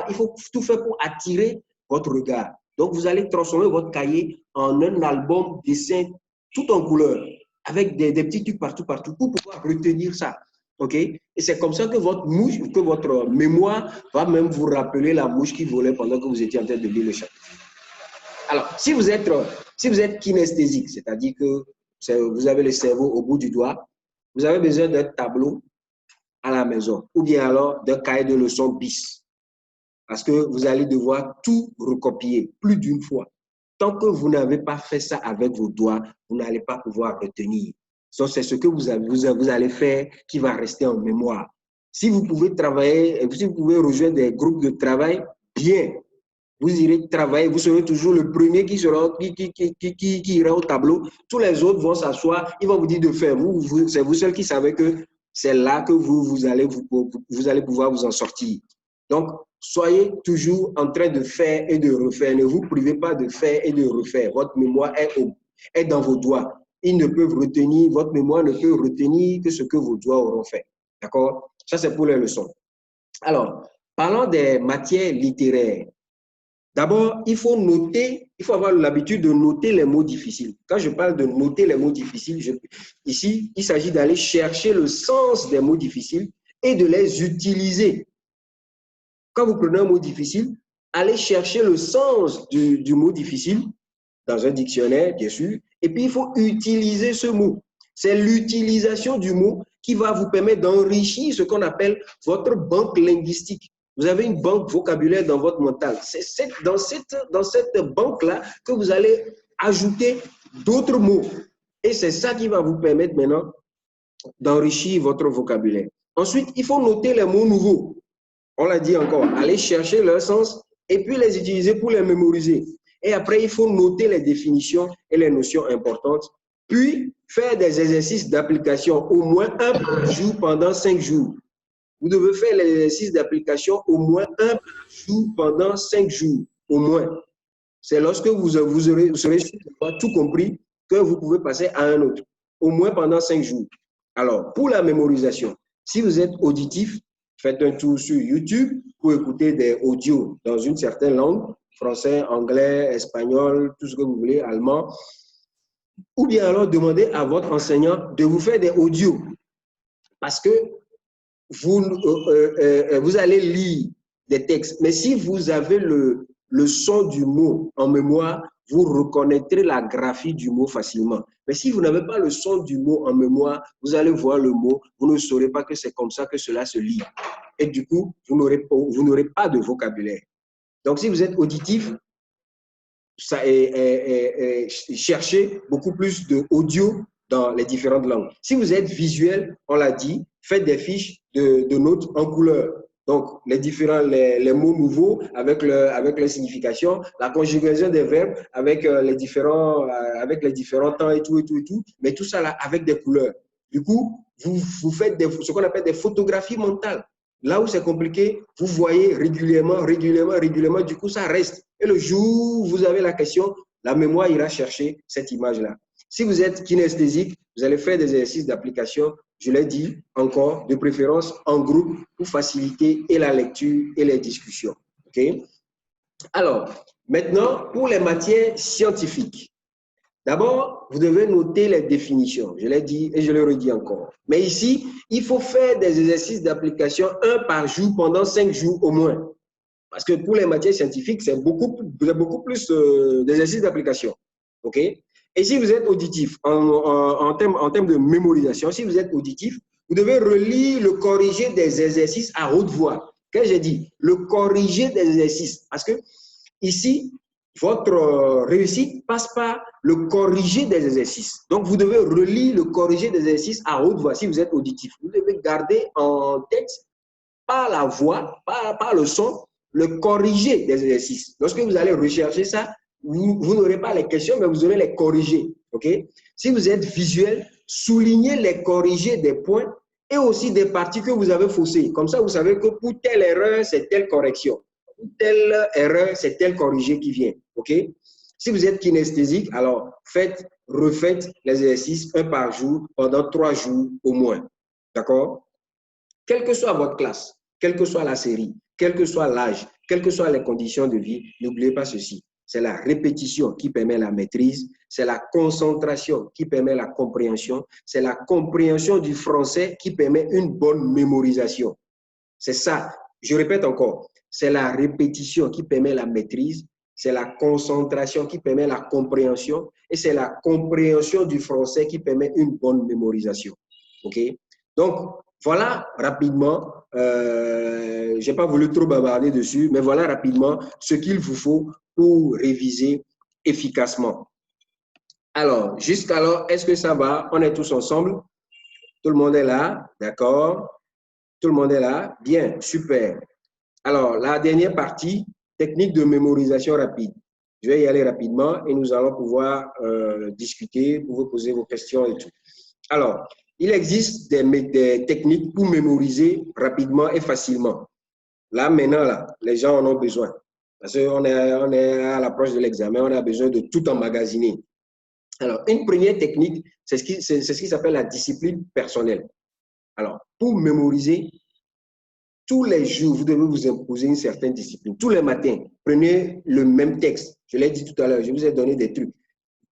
tout faire pour attirer votre regard. Donc, vous allez transformer votre cahier en un album dessin tout en couleur, avec des petits trucs partout, partout, pour pouvoir retenir ça. OK? Et c'est comme ça que votre mouche, que votre mémoire va même vous rappeler la mouche qui volait pendant que vous étiez en train de lire le chapitre. Alors, si vous êtes kinesthésique, c'est-à-dire que vous avez le cerveau au bout du doigt, vous avez besoin d'un tableau à la maison, ou bien alors d'un cahier de leçons bis. Parce que vous allez devoir tout recopier plus d'une fois. Tant que vous n'avez pas fait ça avec vos doigts, vous n'allez pas pouvoir retenir. Donc, c'est ce que vous allez faire qui va rester en mémoire. Si vous pouvez travailler, si vous pouvez rejoindre des groupes de travail, bien. Vous irez travailler, vous serez toujours le premier qui ira au tableau. Tous les autres vont s'asseoir, ils vont vous dire de faire. C'est vous seul qui savez que c'est là que vous allez pouvoir vous en sortir. Donc, soyez toujours en train de faire et de refaire. Ne vous privez pas de faire et de refaire. Votre mémoire est dans vos doigts. Votre mémoire ne peut retenir que ce que vos doigts auront fait. D'accord? Ça, c'est pour les leçons. Alors, parlons des matières littéraires. D'abord, il faut avoir l'habitude de noter les mots difficiles. Quand je parle de noter les mots difficiles, ici, il s'agit d'aller chercher le sens des mots difficiles et de les utiliser. Quand vous prenez un mot difficile, allez chercher le sens du mot difficile dans un dictionnaire, bien sûr, et puis il faut utiliser ce mot. C'est l'utilisation du mot qui va vous permettre d'enrichir ce qu'on appelle votre banque linguistique. Vous avez une banque vocabulaire dans votre mental. C'est dans cette banque-là que vous allez ajouter d'autres mots. Et c'est ça qui va vous permettre maintenant d'enrichir votre vocabulaire. Ensuite, il faut noter les mots nouveaux. On l'a dit encore, allez chercher leur sens et puis les utiliser pour les mémoriser. Et après, il faut noter les définitions et les notions importantes. Puis, faire des exercices d'application au moins un par jour pendant 5 jours. Vous devez faire les exercices d'application au moins un par jour pendant 5 jours, au moins. C'est lorsque vous serez sûr d'avoir tout compris que vous pouvez passer à un autre, au moins pendant 5 jours. Alors, pour la mémorisation, si vous êtes auditif, faites un tour sur YouTube pour écouter des audios dans une certaine langue, français, anglais, espagnol, tout ce que vous voulez, allemand. Ou bien alors demandez à votre enseignant de vous faire des audios. Parce que vous allez lire des textes. Mais si vous avez le son du mot en mémoire, vous reconnaîtrez la graphie du mot facilement. Mais si vous n'avez pas le son du mot en mémoire, vous allez voir le mot, vous ne saurez pas que c'est comme ça que cela se lit. Et du coup, vous n'aurez pas de vocabulaire. Donc, si vous êtes auditif, cherchez beaucoup plus d'audio dans les différentes langues. Si vous êtes visuel, on l'a dit, faites des fiches de notes en couleur. Donc, les mots nouveaux avec les significations, la conjugaison des verbes avec les différents temps et tout. Mais tout ça là avec des couleurs. Du coup, vous faites ce qu'on appelle des photographies mentales. Là où c'est compliqué, vous voyez régulièrement. Du coup, ça reste. Et le jour où vous avez la question, la mémoire ira chercher cette image-là. Si vous êtes kinesthésique, vous allez faire des exercices d'application, je l'ai dit encore, de préférence en groupe pour faciliter et la lecture et les discussions. Okay? Alors, maintenant, pour les matières scientifiques. D'abord, vous devez noter les définitions. Je l'ai dit et je le redis encore. Mais ici, il faut faire des exercices d'application un par jour pendant 5 jours au moins. Parce que pour les matières scientifiques, c'est beaucoup plus d'exercices d'application. OK? Et si vous êtes auditif, en termes de mémorisation, si vous êtes auditif, vous devez relire le corrigé des exercices à haute voix. Qu'est-ce que j'ai dit? Le corrigé des exercices. Parce que ici, votre réussite passe par le corrigé des exercices. Donc, vous devez relire le corrigé des exercices à haute voix si vous êtes auditif. Vous devez garder en tête, par la voix, par le son, le corrigé des exercices. Lorsque vous allez rechercher ça, vous n'aurez pas les questions, mais vous aurez les corrigés. Okay? Si vous êtes visuel, soulignez les corrigés des points et aussi des parties que vous avez faussées. Comme ça, vous savez que pour telle erreur, c'est telle correction. Pour telle erreur, c'est tel corrigé qui vient. Okay? Si vous êtes kinesthésique, alors refaites les exercices un par jour pendant 3 jours au moins. D'accord? Quelle que soit votre classe, quelle que soit la série, quel que soit l'âge, quelles que soient les conditions de vie, n'oubliez pas ceci. c'est la répétition qui permet la maîtrise, c'est la concentration qui permet la compréhension, c'est la compréhension du français qui permet une bonne mémorisation. C'est ça. Je répète encore, c'est la répétition qui permet la maîtrise, c'est la concentration qui permet la compréhension et c'est la compréhension du français qui permet une bonne mémorisation. OK? Donc, voilà rapidement, je n'ai pas voulu trop bavarder dessus, mais voilà rapidement ce qu'il vous faut pour réviser efficacement. Alors, jusqu'alors, est-ce que ça va? On est tous ensemble? Tout le monde est là? D'accord? Tout le monde est là? Bien, super. Alors, la dernière partie, technique de mémorisation rapide. Je vais y aller rapidement et nous allons pouvoir discuter, pour vous poser vos questions et tout. Alors, il existe des techniques pour mémoriser rapidement et facilement. Là, maintenant, là, les gens en ont besoin. Parce qu'on est à l'approche de l'examen, on a besoin de tout emmagasiner. Alors, une première technique, c'est ce qui s'appelle la discipline personnelle. Alors, pour mémoriser, tous les jours, vous devez vous imposer une certaine discipline. Tous les matins, prenez le même texte. Je l'ai dit tout à l'heure, je vous ai donné des trucs.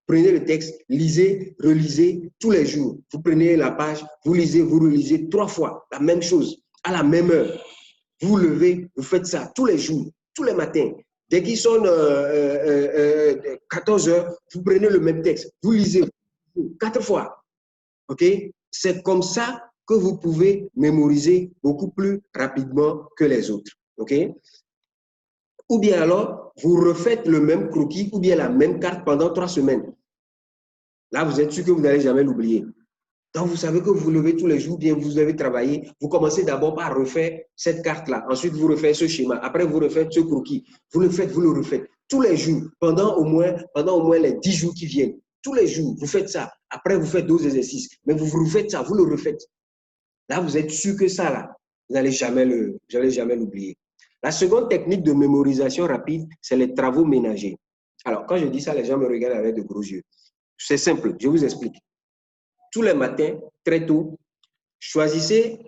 Prenez le texte, lisez, relisez tous les jours. Vous prenez la page, vous lisez, vous relisez 3 fois la même chose, à la même heure. Vous vous levez, vous faites ça tous les jours, tous les matins. Dès qu'il sonne 14 heures, vous prenez le même texte, vous lisez 4 fois. OK? C'est comme ça que vous pouvez mémoriser beaucoup plus rapidement que les autres. OK? Ou bien alors, vous refaites le même croquis ou bien la même carte pendant 3 semaines. Là, vous êtes sûr que vous n'allez jamais l'oublier. Donc, vous savez que vous vous levez tous les jours, bien vous avez travaillé. Vous commencez d'abord par refaire cette carte-là. Ensuite, vous refaites ce schéma. Après, vous refaites ce croquis. Vous le faites, vous le refaites. Tous les jours, pendant au moins les 10 jours qui viennent. Tous les jours, vous faites ça. Après, vous faites d'autres exercices. Mais vous refaites ça, vous le refaites. Là, vous êtes sûr que ça, là, vous n'allez jamais l'oublier. La seconde technique de mémorisation rapide, c'est les travaux ménagers. Alors, quand je dis ça, les gens me regardent avec de gros yeux. C'est simple, je vous explique. Tous les matins, très tôt, choisissez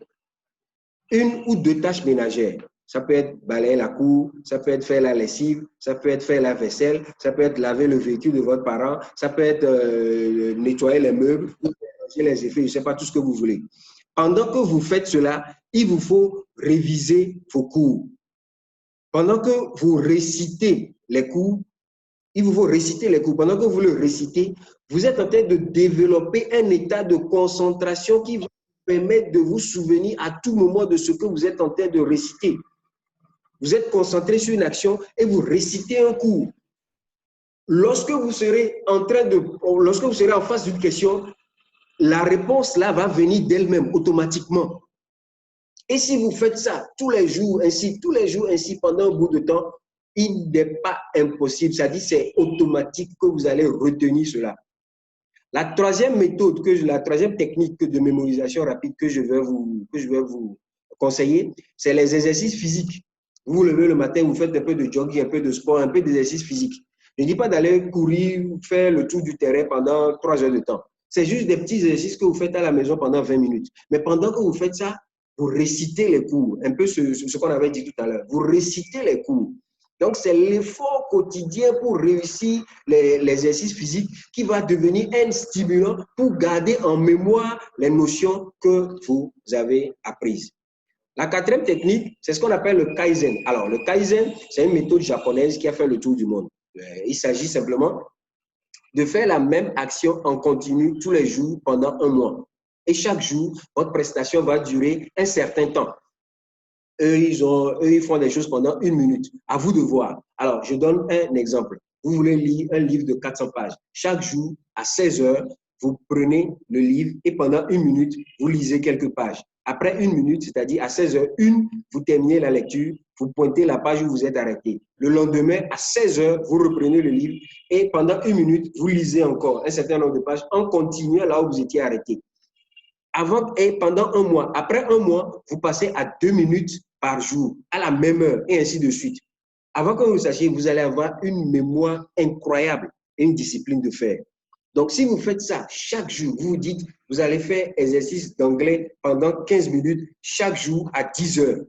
1 ou 2 tâches ménagères. Ça peut être balayer la cour, ça peut être faire la lessive, ça peut être faire la vaisselle, ça peut être laver le véhicule de votre parent, ça peut être nettoyer les meubles, changer les effets, je ne sais pas, tout ce que vous voulez. Pendant que vous faites cela, il vous faut réviser vos cours. Pendant que vous récitez les cours, il vous faut réciter les cours. Pendant que vous le récitez, vous êtes en train de développer un état de concentration qui va vous permettre de vous souvenir à tout moment de ce que vous êtes en train de réciter. Vous êtes concentré sur une action et vous récitez un cours. Lorsque vous serez en face d'une question, la réponse là va venir d'elle-même automatiquement. Et si vous faites ça tous les jours ainsi, pendant un bout de temps, il n'est pas impossible. Ça dit, c'est automatique que vous allez retenir cela. La troisième technique de mémorisation rapide que je vais vous conseiller, c'est les exercices physiques. Vous vous levez le matin, vous faites un peu de jogging, un peu de sport, un peu d'exercice physique. Je ne dis pas d'aller courir, faire le tour du terrain pendant 3 heures de temps. C'est juste des petits exercices que vous faites à la maison pendant 20 minutes. Mais pendant que vous faites ça, vous récitez les cours, un peu ce qu'on avait dit tout à l'heure. Vous récitez les cours. Donc, c'est l'effort quotidien pour réussir l'exercice physique qui va devenir un stimulant pour garder en mémoire les notions que vous avez apprises. La 4e technique, c'est ce qu'on appelle le Kaizen. Alors, le Kaizen, c'est une méthode japonaise qui a fait le tour du monde. Il s'agit simplement de faire la même action en continu tous les jours pendant 1 mois. Et chaque jour, votre prestation va durer un certain temps. Eux, ils font des choses pendant 1 minute. À vous de voir. Alors, je donne un exemple. Vous voulez lire un livre de 400 pages. Chaque jour, à 16 heures, vous prenez le livre et pendant 1 minute, vous lisez quelques pages. Après 1 minute, c'est-à-dire à 16h01, vous terminez la lecture, vous pointez la page où vous êtes arrêté. Le lendemain, à 16h, vous reprenez le livre et pendant 1 minute, vous lisez encore un certain nombre de pages en continuant là où vous étiez arrêté. Pendant 1 mois. Après 1 mois, vous passez à 2 minutes par jour, à la même heure, et ainsi de suite. Avant que vous le sachiez, vous allez avoir une mémoire incroyable et une discipline de fer. Donc, si vous faites ça chaque jour, vous vous dites, vous allez faire exercice d'anglais pendant 15 minutes chaque jour à 10 heures.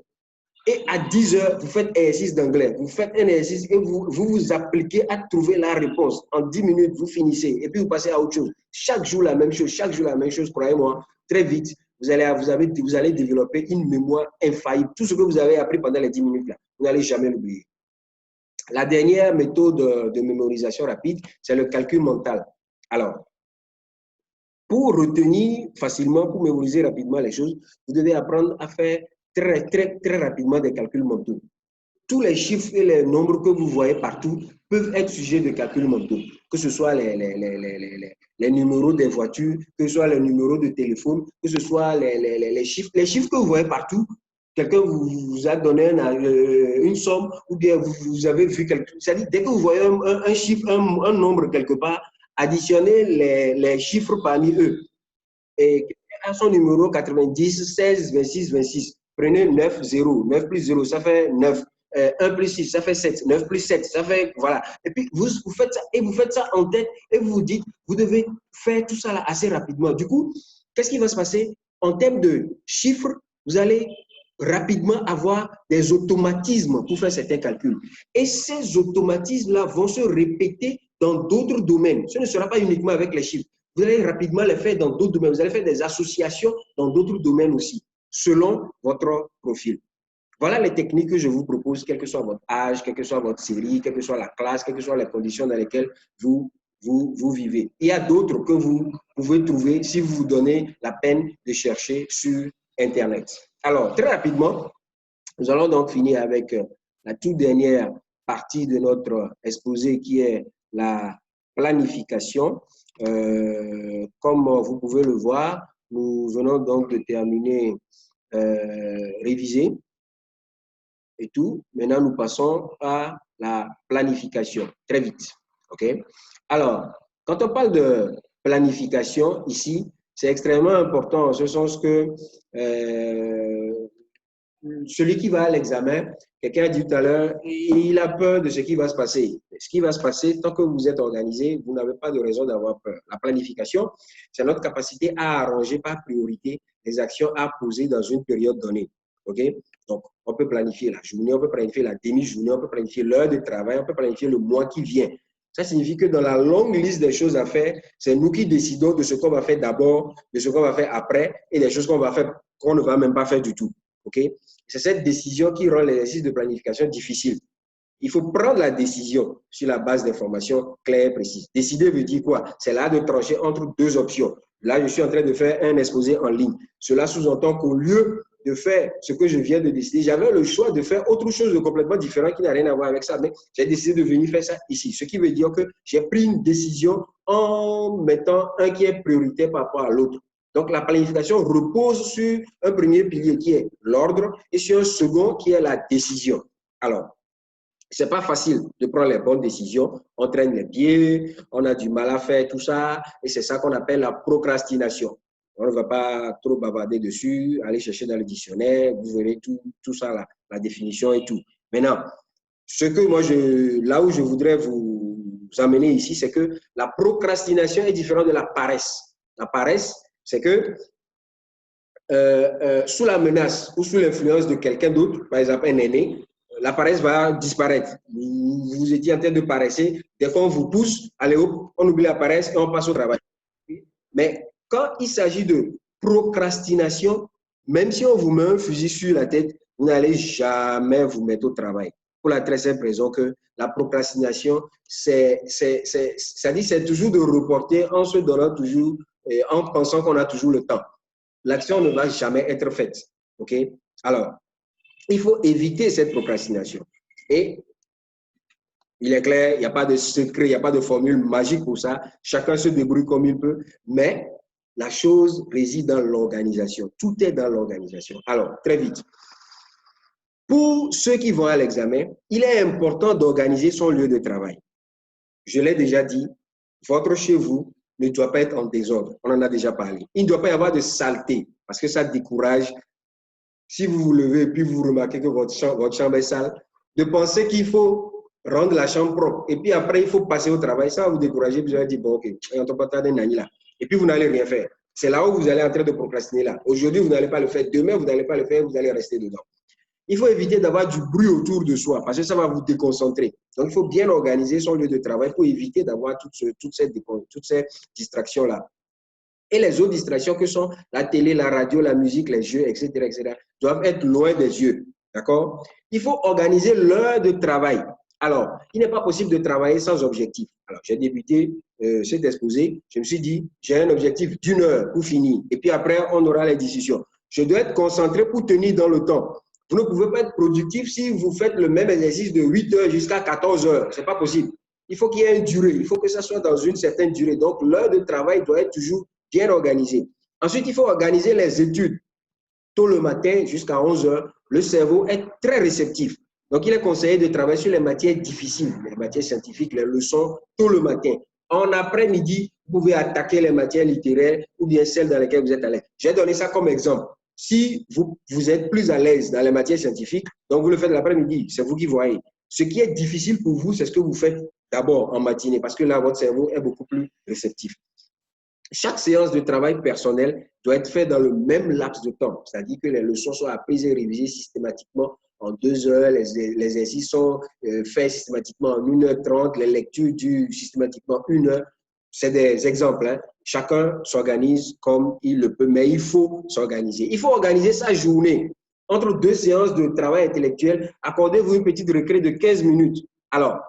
Et à 10 heures, vous faites exercice d'anglais. Vous faites un exercice et vous appliquez à trouver la réponse. En 10 minutes, vous finissez. Et puis, vous passez à autre chose. Chaque jour, la même chose. Chaque jour, la même chose. Croyez-moi, très vite, vous allez développer une mémoire infaillible. Tout ce que vous avez appris pendant les 10 minutes, là, vous n'allez jamais l'oublier. La dernière méthode de mémorisation rapide, c'est le calcul mental. Alors, pour retenir facilement, pour mémoriser rapidement les choses, vous devez apprendre à faire très rapidement des calculs mentaux. Tous les chiffres et les nombres que vous voyez partout peuvent être sujets de calculs mentaux, que ce soit les numéros des voitures, que ce soit les numéros de téléphone, que ce soit les chiffres. Les chiffres que vous voyez partout, quelqu'un vous a donné une somme ou bien vous avez vu quelque chose. C'est-à-dire, dès que vous voyez un chiffre, un nombre quelque part, additionnez les chiffres parmi eux. Et à son numéro 90, 16, 26, 26. Prenez 9, 0. 9 plus 0, ça fait 9. 1 plus 6, ça fait 7. 9 plus 7, ça fait... Voilà. Et puis, vous faites ça, et vous faites ça en tête, et vous vous dites, vous devez faire tout ça là assez rapidement. Du coup, qu'est-ce qui va se passer? En termes de chiffres, vous allez rapidement avoir des automatismes pour faire certains calculs. Et ces automatismes-là vont se répéter dans d'autres domaines. Ce ne sera pas uniquement avec les chiffres. Vous allez rapidement les faire dans d'autres domaines. Vous allez faire des associations dans d'autres domaines aussi, selon votre profil. Voilà les techniques que je vous propose, quel que soit votre âge, quelle que soit votre série, quelle que soit la classe, quelles que soient les conditions dans lesquelles vous vivez. Il y a d'autres que vous pouvez trouver si vous vous donnez la peine de chercher sur Internet. Alors, très rapidement, nous allons donc finir avec la toute dernière partie de notre exposé qui est la planification. Comme vous pouvez le voir, nous venons donc de terminer réviser et tout. Maintenant, nous passons à la planification, très vite. OK? Alors, quand on parle de planification ici, c'est extrêmement important en ce sens que celui qui va à l'examen, quelqu'un a dit tout à l'heure, il a peur de ce qui va se passer. Ce qui va se passer, tant que vous êtes organisé, vous n'avez pas de raison d'avoir peur. La planification, c'est notre capacité à arranger par priorité les actions à poser dans une période donnée. OK? Donc, on peut planifier la journée, on peut planifier la demi-journée, on peut planifier l'heure de travail, on peut planifier le mois qui vient. Ça signifie que dans la longue liste des choses à faire, c'est nous qui décidons de ce qu'on va faire d'abord, de ce qu'on va faire après et des choses qu'on va faire qu'on ne va même pas faire du tout. OK? C'est cette décision qui rend l'exercice de planification difficile. Il faut prendre la décision sur la base d'informations claires et précises. Décider veut dire quoi? C'est là de trancher entre deux options. Là, je suis en train de faire un exposé en ligne. Cela sous-entend qu'au lieu de faire ce que je viens de décider, j'avais le choix de faire autre chose de complètement différent qui n'a rien à voir avec ça, mais j'ai décidé de venir faire ça ici. Ce qui veut dire que j'ai pris une décision en mettant un qui est prioritaire par rapport à l'autre. Donc, la planification repose sur un premier pilier qui est l'ordre et sur un second qui est la décision. Alors, ce n'est pas facile de prendre les bonnes décisions. On traîne les pieds, on a du mal à faire tout ça et c'est ça qu'on appelle la procrastination. On ne va pas trop bavarder dessus, aller chercher dans le dictionnaire, vous verrez tout ça, la définition et tout. Maintenant, ce que moi, là où je voudrais vous amener ici, c'est que la procrastination est différente de la paresse. La paresse, c'est que sous la menace ou sous l'influence de quelqu'un d'autre, par exemple un aîné, la paresse va disparaître. Vous étiez en train de paresser, des fois on vous pousse, allez hop, on oublie la paresse et on passe au travail. Mais quand il s'agit de procrastination, même si on vous met un fusil sur la tête, vous n'allez jamais vous mettre au travail. Pour la très simple raison que la procrastination, c'est toujours de reporter en se donnant toujours, en pensant qu'on a toujours le temps. L'action ne va jamais être faite. OK? Alors, il faut éviter cette procrastination. Et il est clair, il n'y a pas de secret, il n'y a pas de formule magique pour ça. Chacun se débrouille comme il peut. Mais la chose réside dans l'organisation. Tout est dans l'organisation. Alors, très vite. Pour ceux qui vont à l'examen, il est important d'organiser son lieu de travail. Je l'ai déjà dit, votre chez vous ne doit pas être en désordre. On en a déjà parlé. Il ne doit pas y avoir de saleté parce que ça décourage. Si vous vous levez et puis vous remarquez que votre chambre est sale, de penser qu'il faut rendre la chambre propre et puis après il faut passer au travail, ça va vous décourager. Vous allez dire, bon, ok, on ne peut pas tarder là. Et puis vous n'allez rien faire. C'est là où vous allez en train de procrastiner là. Aujourd'hui, vous n'allez pas le faire. Demain, vous n'allez pas le faire. Vous allez rester dedans. il faut éviter d'avoir du bruit autour de soi parce que ça va vous déconcentrer. Donc, il faut bien organiser son lieu de travail pour éviter d'avoir toutes ces distractions-là. Et les autres distractions que sont la télé, la radio, la musique, les jeux, etc., doivent être loin des yeux. D'accord? Il faut organiser l'heure de travail. Alors, il n'est pas possible de travailler sans objectif. Alors, j'ai débuté cet exposé. Je me suis dit, j'ai un objectif d'1 heure pour finir. Et puis après, on aura les discussions. Je dois être concentré pour tenir dans le temps. Vous ne pouvez pas être productif si vous faites le même exercice de 8 heures jusqu'à 14 heures. Ce n'est pas possible. Il faut qu'il y ait une durée. Il faut que ça soit dans une certaine durée. Donc, l'heure de travail doit être toujours bien organisée. Ensuite, il faut organiser les études. Tôt le matin jusqu'à 11 heures, le cerveau est très réceptif. Donc, il est conseillé de travailler sur les matières difficiles, les matières scientifiques, les leçons, tôt le matin. En après-midi, vous pouvez attaquer les matières littéraires ou bien celles dans lesquelles vous êtes à l'aise. J'ai donné ça comme exemple. Si vous êtes plus à l'aise dans les matières scientifiques, donc vous le faites l'après-midi, c'est vous qui voyez. Ce qui est difficile pour vous, c'est ce que vous faites d'abord en matinée, parce que là, votre cerveau est beaucoup plus réceptif. Chaque séance de travail personnel doit être faite dans le même laps de temps, c'est-à-dire que les leçons sont apprises et révisées systématiquement en 2 heures, les exercices sont faits systématiquement en 1h30, les lectures durent systématiquement 1 heure. C'est des exemples, hein. Chacun s'organise comme il le peut, mais il faut s'organiser. Il faut organiser sa journée. Entre 2 séances de travail intellectuel, accordez-vous une petite récré de 15 minutes. Alors,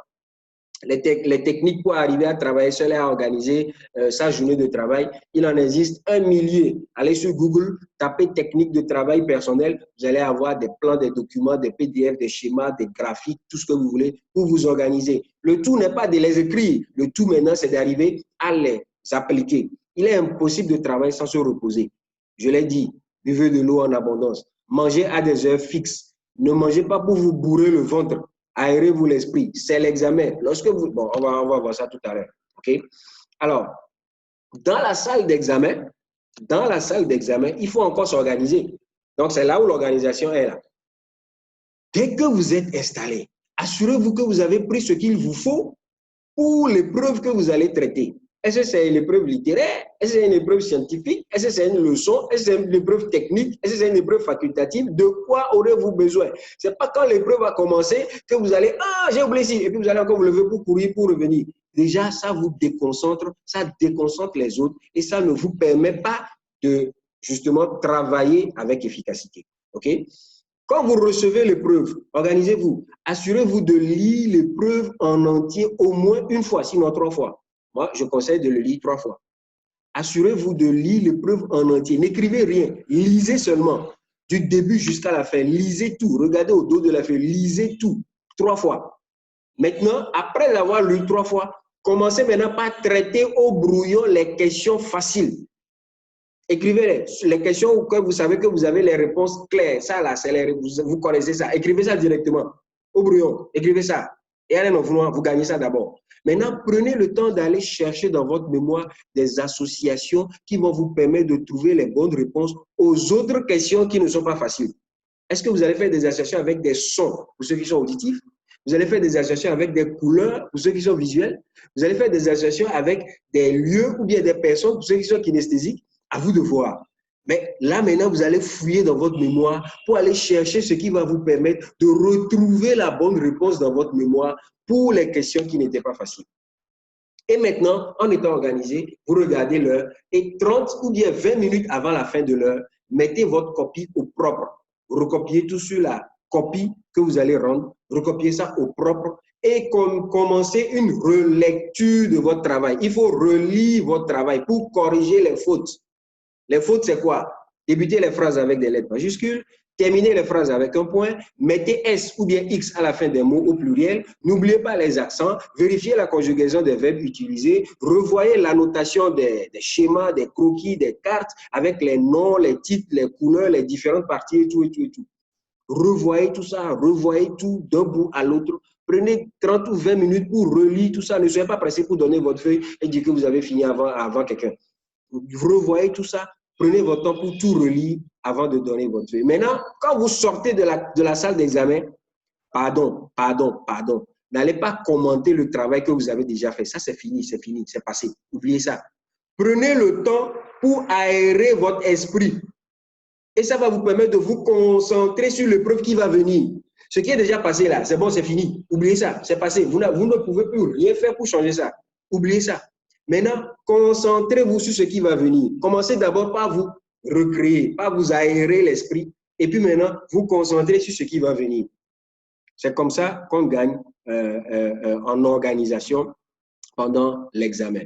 les techniques pour arriver à travailler seul et à organiser sa journée de travail, il en existe un millier. Allez sur Google, tapez technique de travail personnel, vous allez avoir des plans, des documents, des PDF, des schémas, des graphiques, tout ce que vous voulez pour vous organiser. Le tout n'est pas de les écrire, le tout maintenant c'est d'arriver à les appliquer. Il est impossible de travailler sans se reposer. Je l'ai dit, buvez de l'eau en abondance, mangez à des heures fixes, ne mangez pas pour vous bourrer le ventre. Aérez-vous l'esprit, c'est l'examen. Lorsque vous... Bon, on va voir ça tout à l'heure. OK? Alors, dans la salle d'examen, il faut encore s'organiser. Donc, c'est là où l'organisation est là. Dès que vous êtes installé, assurez-vous que vous avez pris ce qu'il vous faut pour l'épreuve que vous allez traiter. Est-ce que c'est une épreuve littéraire? Est-ce que c'est une épreuve scientifique? Est-ce que c'est une leçon? Est-ce que c'est une épreuve technique? Est-ce que c'est une épreuve facultative? De quoi aurez-vous besoin? Ce n'est pas quand l'épreuve va commencer que vous allez « Ah, j'ai oublié ici » et puis vous allez encore vous lever pour courir, pour revenir. Déjà, ça vous déconcentre, ça déconcentre les autres et ça ne vous permet pas de justement travailler avec efficacité. OK? Quand vous recevez l'épreuve, organisez-vous. Assurez-vous de lire l'épreuve en entier au moins 1 fois, sinon 3 fois. Moi, je conseille de le lire 3 fois. Assurez-vous de lire l'épreuve en entier. N'écrivez rien. Lisez seulement. Du début jusqu'à la fin. Lisez tout. Regardez au dos de la feuille. Lisez tout. 3 fois. Maintenant, après avoir lu 3 fois, commencez maintenant par traiter au brouillon les questions faciles. Écrivez les questions où vous savez que vous avez les réponses claires. Ça, là, vous connaissez ça. Écrivez ça directement. Au brouillon. Écrivez ça. Et allez, non, vous gagnez ça d'abord. Maintenant, prenez le temps d'aller chercher dans votre mémoire des associations qui vont vous permettre de trouver les bonnes réponses aux autres questions qui ne sont pas faciles. Est-ce que vous allez faire des associations avec des sons pour ceux qui sont auditifs? Vous allez faire des associations avec des couleurs pour ceux qui sont visuels? Vous allez faire des associations avec des lieux ou bien des personnes pour ceux qui sont kinesthésiques? À vous de voir. Mais là, maintenant, vous allez fouiller dans votre mémoire pour aller chercher ce qui va vous permettre de retrouver la bonne réponse dans votre mémoire pour les questions qui n'étaient pas faciles. Et maintenant, en étant organisé, vous regardez l'heure et 30 ou bien 20 minutes avant la fin de l'heure, mettez votre copie au propre. Recopiez tout sur la copie que vous allez rendre, recopiez ça au propre et commencez une relecture de votre travail. Il faut relire votre travail pour corriger les fautes. Les fautes, c'est quoi? Débutez les phrases avec des lettres majuscules, terminez les phrases avec un point, mettez S ou bien X à la fin des mots au pluriel, n'oubliez pas les accents, vérifiez la conjugaison des verbes utilisés, revoyez l'annotation des schémas, des croquis, des cartes avec les noms, les titres, les couleurs, les différentes parties et tout, et tout, et tout. Revoyez tout ça, revoyez tout d'un bout à l'autre. Prenez 30 ou 20 minutes pour relire tout ça. Ne soyez pas pressé pour donner votre feuille et dire que vous avez fini avant quelqu'un. Revoyez tout ça. Prenez votre temps pour tout relire avant de donner votre feuille. Maintenant, quand vous sortez de la salle d'examen, pardon, n'allez pas commenter le travail que vous avez déjà fait. Ça, c'est fini, c'est passé. Oubliez ça. Prenez le temps pour aérer votre esprit. Et ça va vous permettre de vous concentrer sur l'épreuve qui va venir. Ce qui est déjà passé là, c'est bon, c'est fini. Oubliez ça, c'est passé. Vous ne pouvez plus rien faire pour changer ça. Oubliez ça. Maintenant, concentrez-vous sur ce qui va venir. Commencez d'abord par vous recréer, par vous aérer l'esprit. Et puis maintenant, vous concentrez sur ce qui va venir. C'est comme ça qu'on gagne en organisation pendant l'examen.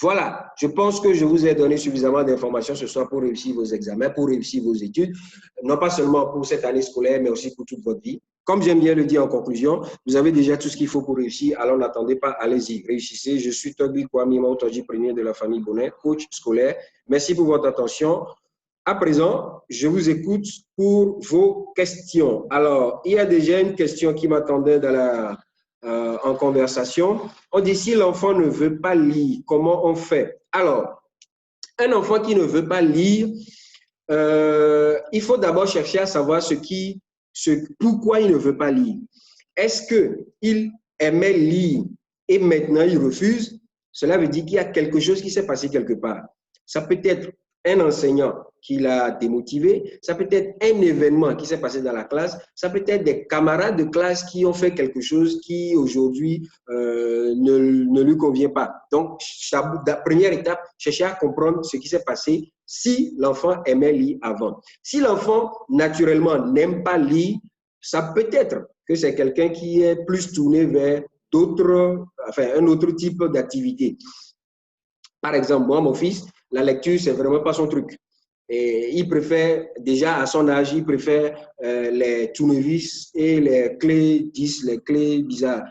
Voilà, je pense que je vous ai donné suffisamment d'informations ce soir pour réussir vos examens, pour réussir vos études, non pas seulement pour cette année scolaire, mais aussi pour toute votre vie. Comme j'aime bien le dire en conclusion, vous avez déjà tout ce qu'il faut pour réussir, alors n'attendez pas, allez-y, réussissez. Je suis Togbi Kwame Maotoji, premier de la famille Bonnet, coach scolaire. Merci pour votre attention. À présent, je vous écoute pour vos questions. Alors, il y a déjà une question qui m'attendait en conversation. On dit si l'enfant ne veut pas lire, comment on fait? Alors, un enfant qui ne veut pas lire, il faut d'abord chercher à savoir pourquoi il ne veut pas lire. Est-ce qu'il aimait lire et maintenant il refuse? Cela veut dire qu'il y a quelque chose qui s'est passé quelque part. Ça peut être un enseignant qui l'a démotivé, ça peut être un événement qui s'est passé dans la classe, ça peut être des camarades de classe qui ont fait quelque chose qui aujourd'hui ne lui convient pas. Donc, la première étape, chercher à comprendre ce qui s'est passé si l'enfant aimait lire avant. Si l'enfant, naturellement, n'aime pas lire, ça peut être que c'est quelqu'un qui est plus tourné vers un autre type d'activité. Par exemple, moi, mon fils, la lecture, c'est vraiment pas son truc. Et il préfère, déjà à son âge, il préfère les tournevis et les clés 10, les clés bizarres.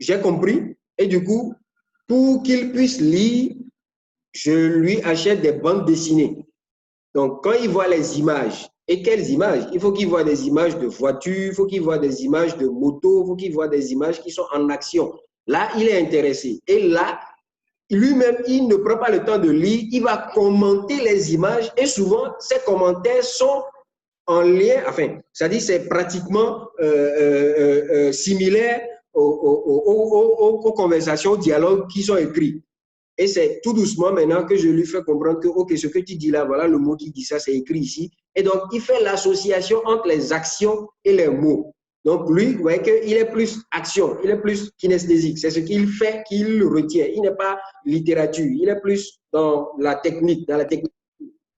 J'ai compris. Et du coup, pour qu'il puisse lire, je lui achète des bandes dessinées. Donc, quand il voit les images, et quelles images? Il faut qu'il voit des images de voitures, il faut qu'il voit des images de motos, il faut qu'il voit des images qui sont en action. Là, il est intéressé. Et là, lui-même, il ne prend pas le temps de lire, il va commenter les images et souvent, ces commentaires sont en lien, c'est-à-dire c'est pratiquement similaire aux conversations, aux dialogues qui sont écrits. Et c'est tout doucement maintenant que je lui fais comprendre que, OK, ce que tu dis là, voilà le mot qui dit ça, c'est écrit ici. Et donc, il fait l'association entre les actions et les mots. Donc, lui, vous voyez qu'il est plus action, il est plus kinesthésique. C'est ce qu'il fait qu'il retient. Il n'est pas littérature, il est plus dans la technique,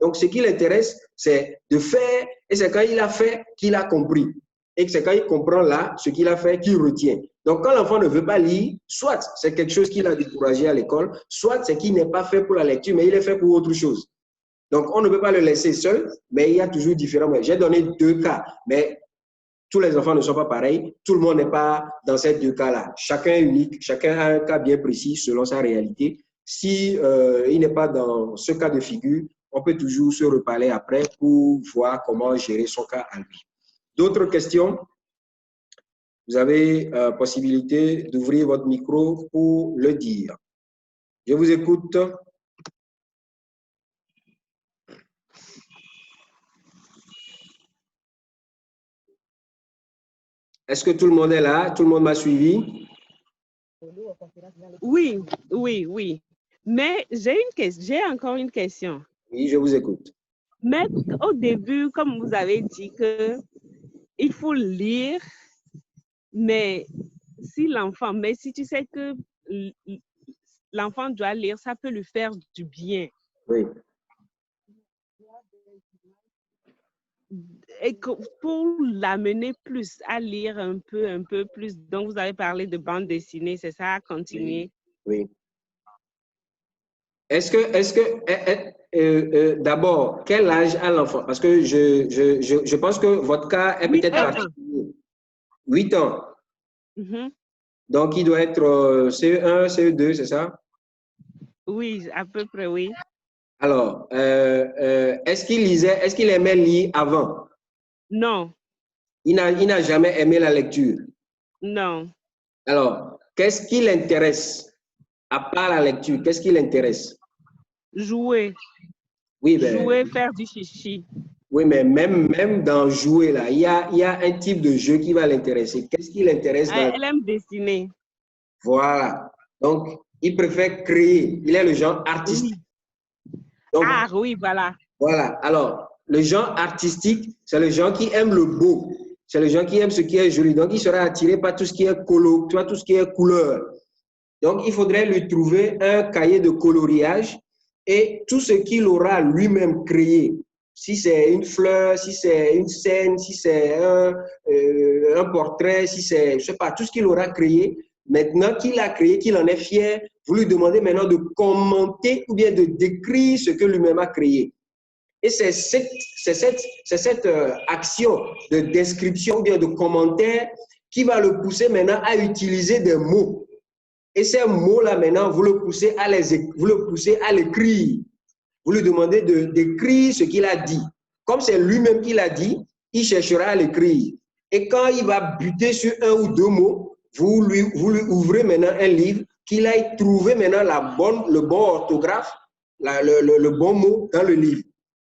Donc, ce qui l'intéresse, c'est de faire, et c'est quand il a fait qu'il a compris. Et c'est quand il comprend là ce qu'il a fait qu'il retient. Donc, quand l'enfant ne veut pas lire, soit c'est quelque chose qu'il a découragé à l'école, soit c'est qu'il n'est pas fait pour la lecture, mais il est fait pour autre chose. Donc, on ne peut pas le laisser seul, mais il y a toujours différents. J'ai donné 2 cas, mais tous les enfants ne sont pas pareils. Tout le monde n'est pas dans ces 2 cas-là. Chacun est unique, chacun a un cas bien précis selon sa réalité. Si il n'est pas dans ce cas de figure, on peut toujours se reparler après pour voir comment gérer son cas à lui. D'autres questions? Vous avez possibilité d'ouvrir votre micro pour le dire. Je vous écoute. Est-ce que tout le monde est là? Tout le monde m'a suivi?
Oui, oui, oui. Mais j'ai encore une question.
Oui, je vous écoute.
Mais au début, comme vous avez dit qu'il faut lire, mais si tu sais que l'enfant doit lire, ça peut lui faire du bien.
Oui.
Et pour l'amener plus à lire un peu plus, donc vous avez parlé de bande dessinée, c'est ça, à continuer?
Oui. Est-ce que d'abord, quel âge a l'enfant? Parce que je pense que votre cas est peut-être particulier. 8 ans.
Mm-hmm.
Donc, il doit être CE1, CE2, c'est ça?
Oui, à peu près, oui.
Alors, est-ce qu'il aimait lire avant?
Non.
Il n'a jamais aimé la lecture?
Non.
Alors, qu'est-ce qui l'intéresse? À part la lecture, qu'est-ce qui l'intéresse?
Jouer.
Oui, ben,
jouer, faire du chichi.
Oui, mais même dans jouer, là, il y a un type de jeu qui va l'intéresser. Qu'est-ce qui l'intéresse dans...
Elle aime dessiner.
Voilà. Donc, il préfère créer. Il est le genre artiste.
Oui.
Donc,
oui, voilà.
Voilà. Alors, les gens artistiques, c'est les gens qui aiment le beau. C'est les gens qui aiment ce qui est joli. Donc, il sera attiré par tout ce qui est colo, tu vois, tout ce qui est couleur. Donc, il faudrait lui trouver un cahier de coloriage et tout ce qu'il aura lui-même créé. Si c'est une fleur, si c'est une scène, si c'est un portrait, si c'est, je sais pas, tout ce qu'il aura créé, maintenant qu'il a créé, qu'il en est fier, vous lui demandez maintenant de commenter ou bien de décrire ce que lui-même a créé. Et c'est cette action de description ou bien de commentaire qui va le pousser maintenant à utiliser des mots. Et ces mots-là, maintenant, vous le poussez à l'écrire. Vous lui demandez d'écrire ce qu'il a dit. Comme c'est lui-même qui l'a dit, il cherchera à l'écrire. Et quand il va buter sur un ou deux mots, vous lui ouvrez maintenant un livre qu'il a trouvé maintenant le bon orthographe, le bon mot dans le livre.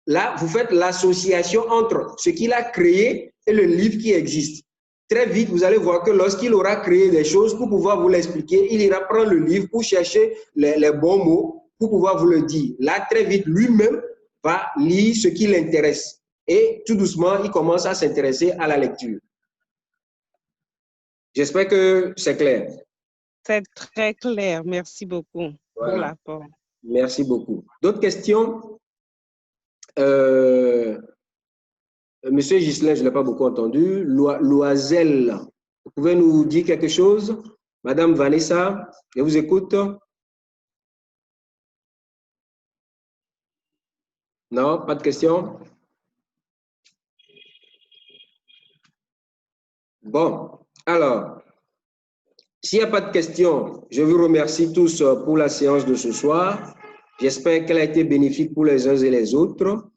Là, vous faites l'association entre ce qu'il a créé et le livre qui existe. Très vite, vous allez voir que lorsqu'il aura créé des choses pour pouvoir vous l'expliquer, il ira prendre le livre pour chercher les bons mots pour pouvoir vous le dire. Là, très vite, lui-même va lire ce qui l'intéresse. Et tout doucement, il commence à s'intéresser à la lecture. J'espère que c'est clair.
C'est très clair. Merci beaucoup pour l'apport.
Merci beaucoup. D'autres questions? Monsieur Ghislain, je ne l'ai pas beaucoup entendu. Loisel, vous pouvez nous dire quelque chose? Madame Vanessa, je vous écoute. Non, pas de questions? Bon, alors, s'il n'y a pas de questions, je vous remercie tous pour la séance de ce soir. J'espère qu'elle a été bénéfique pour les uns et les autres.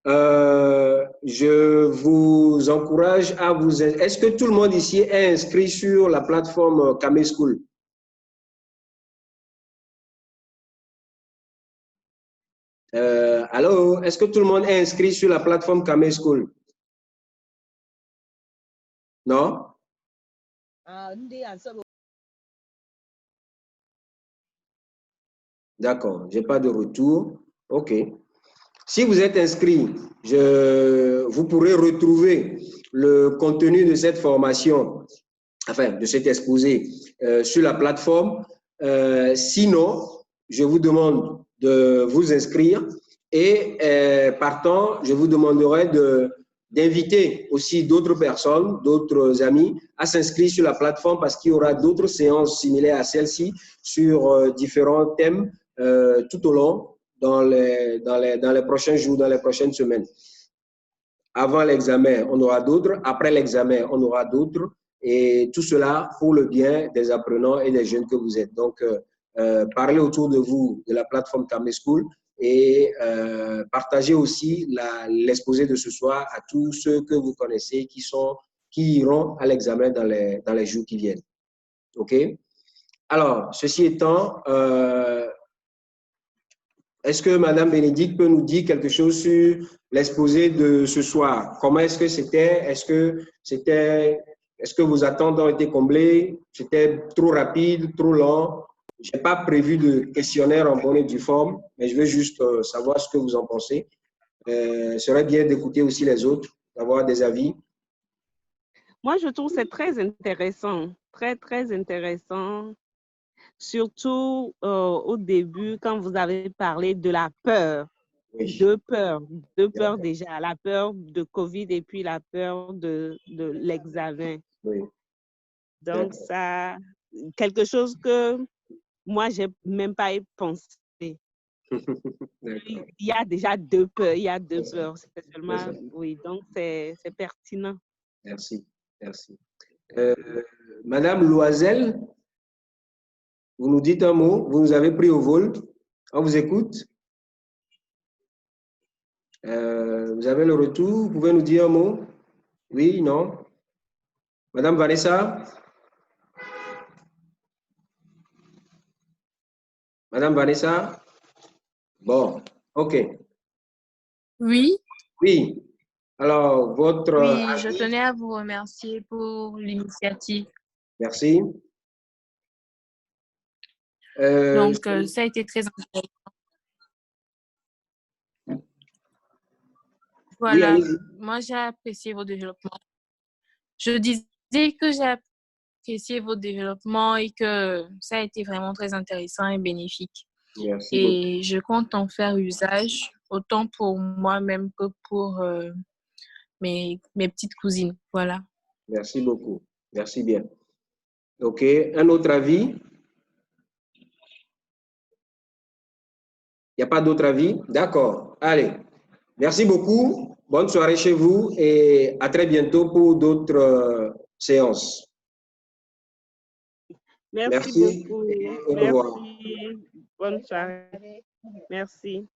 Je vous encourage à vous... Est-ce que tout le monde ici est inscrit sur la plateforme Kame School? Allô, est-ce que tout le monde est inscrit sur la plateforme Kame School? Non? D'accord, je n'ai pas de retour. OK. Si vous êtes inscrit, vous pourrez retrouver le contenu de cette formation, enfin, de cet exposé sur la plateforme. Sinon, je vous demande de vous inscrire et partant, je vous demanderai d'inviter aussi d'autres personnes, d'autres amis à s'inscrire sur la plateforme parce qu'il y aura d'autres séances similaires à celle-ci sur différents thèmes tout au long dans les prochains jours, dans les prochaines semaines. Avant l'examen, on aura d'autres. Après l'examen, on aura d'autres. Et tout cela pour le bien des apprenants et des jeunes que vous êtes. Donc, parlez autour de vous de la plateforme Kame School et partagez aussi l'exposé de ce soir à tous ceux que vous connaissez qui iront à l'examen dans les jours qui viennent. OK? Alors, ceci étant, est-ce que Madame Bénédicte peut nous dire quelque chose sur l'exposé de ce soir? Comment est-ce que c'était? Est-ce que vos attentes ont été comblées? C'était trop rapide, trop lent? Je n'ai pas prévu de questionnaire en bonne et due forme, mais je veux juste savoir ce que vous en pensez. Ce serait bien d'écouter aussi les autres, d'avoir des avis.
Moi, je trouve que c'est très intéressant, très, très intéressant. Surtout au début, quand vous avez parlé de la peur.
Oui.
Deux peurs déjà, la peur de Covid et puis la peur de l'examen.
Oui.
Donc, ça, quelque chose que moi, je n'ai même pas pensé. Il y a déjà deux peurs, c'est seulement, oui, donc c'est pertinent.
Merci, merci. Madame Loisel, vous nous dites un mot, vous nous avez pris au vol, on vous écoute. Vous avez le retour, vous pouvez nous dire un mot? Oui, non? Madame Vanessa? Madame Vanessa? Bon, OK.
Oui.
Oui. Alors, votre
Oui,
avis?
je tenais à vous remercier pour l'initiative.
Merci.
Donc, ça a été très intéressant.
Oui,
Voilà,
allez-y.
moi j'ai apprécié vos développements. Je disais que j'ai apprécié vos développements et que ça a été vraiment très intéressant et bénéfique.
Merci beaucoup.
Et je compte en faire usage, autant pour moi-même que pour mes petites cousines. Voilà.
Merci beaucoup. Merci bien. OK. Un autre avis? Il n'y a pas d'autre avis? D'accord. Allez. Merci beaucoup. Bonne soirée chez vous et à très bientôt pour d'autres séances.
Merci
Merci
beaucoup.
et au revoir.
Merci. Bonne soirée. Merci.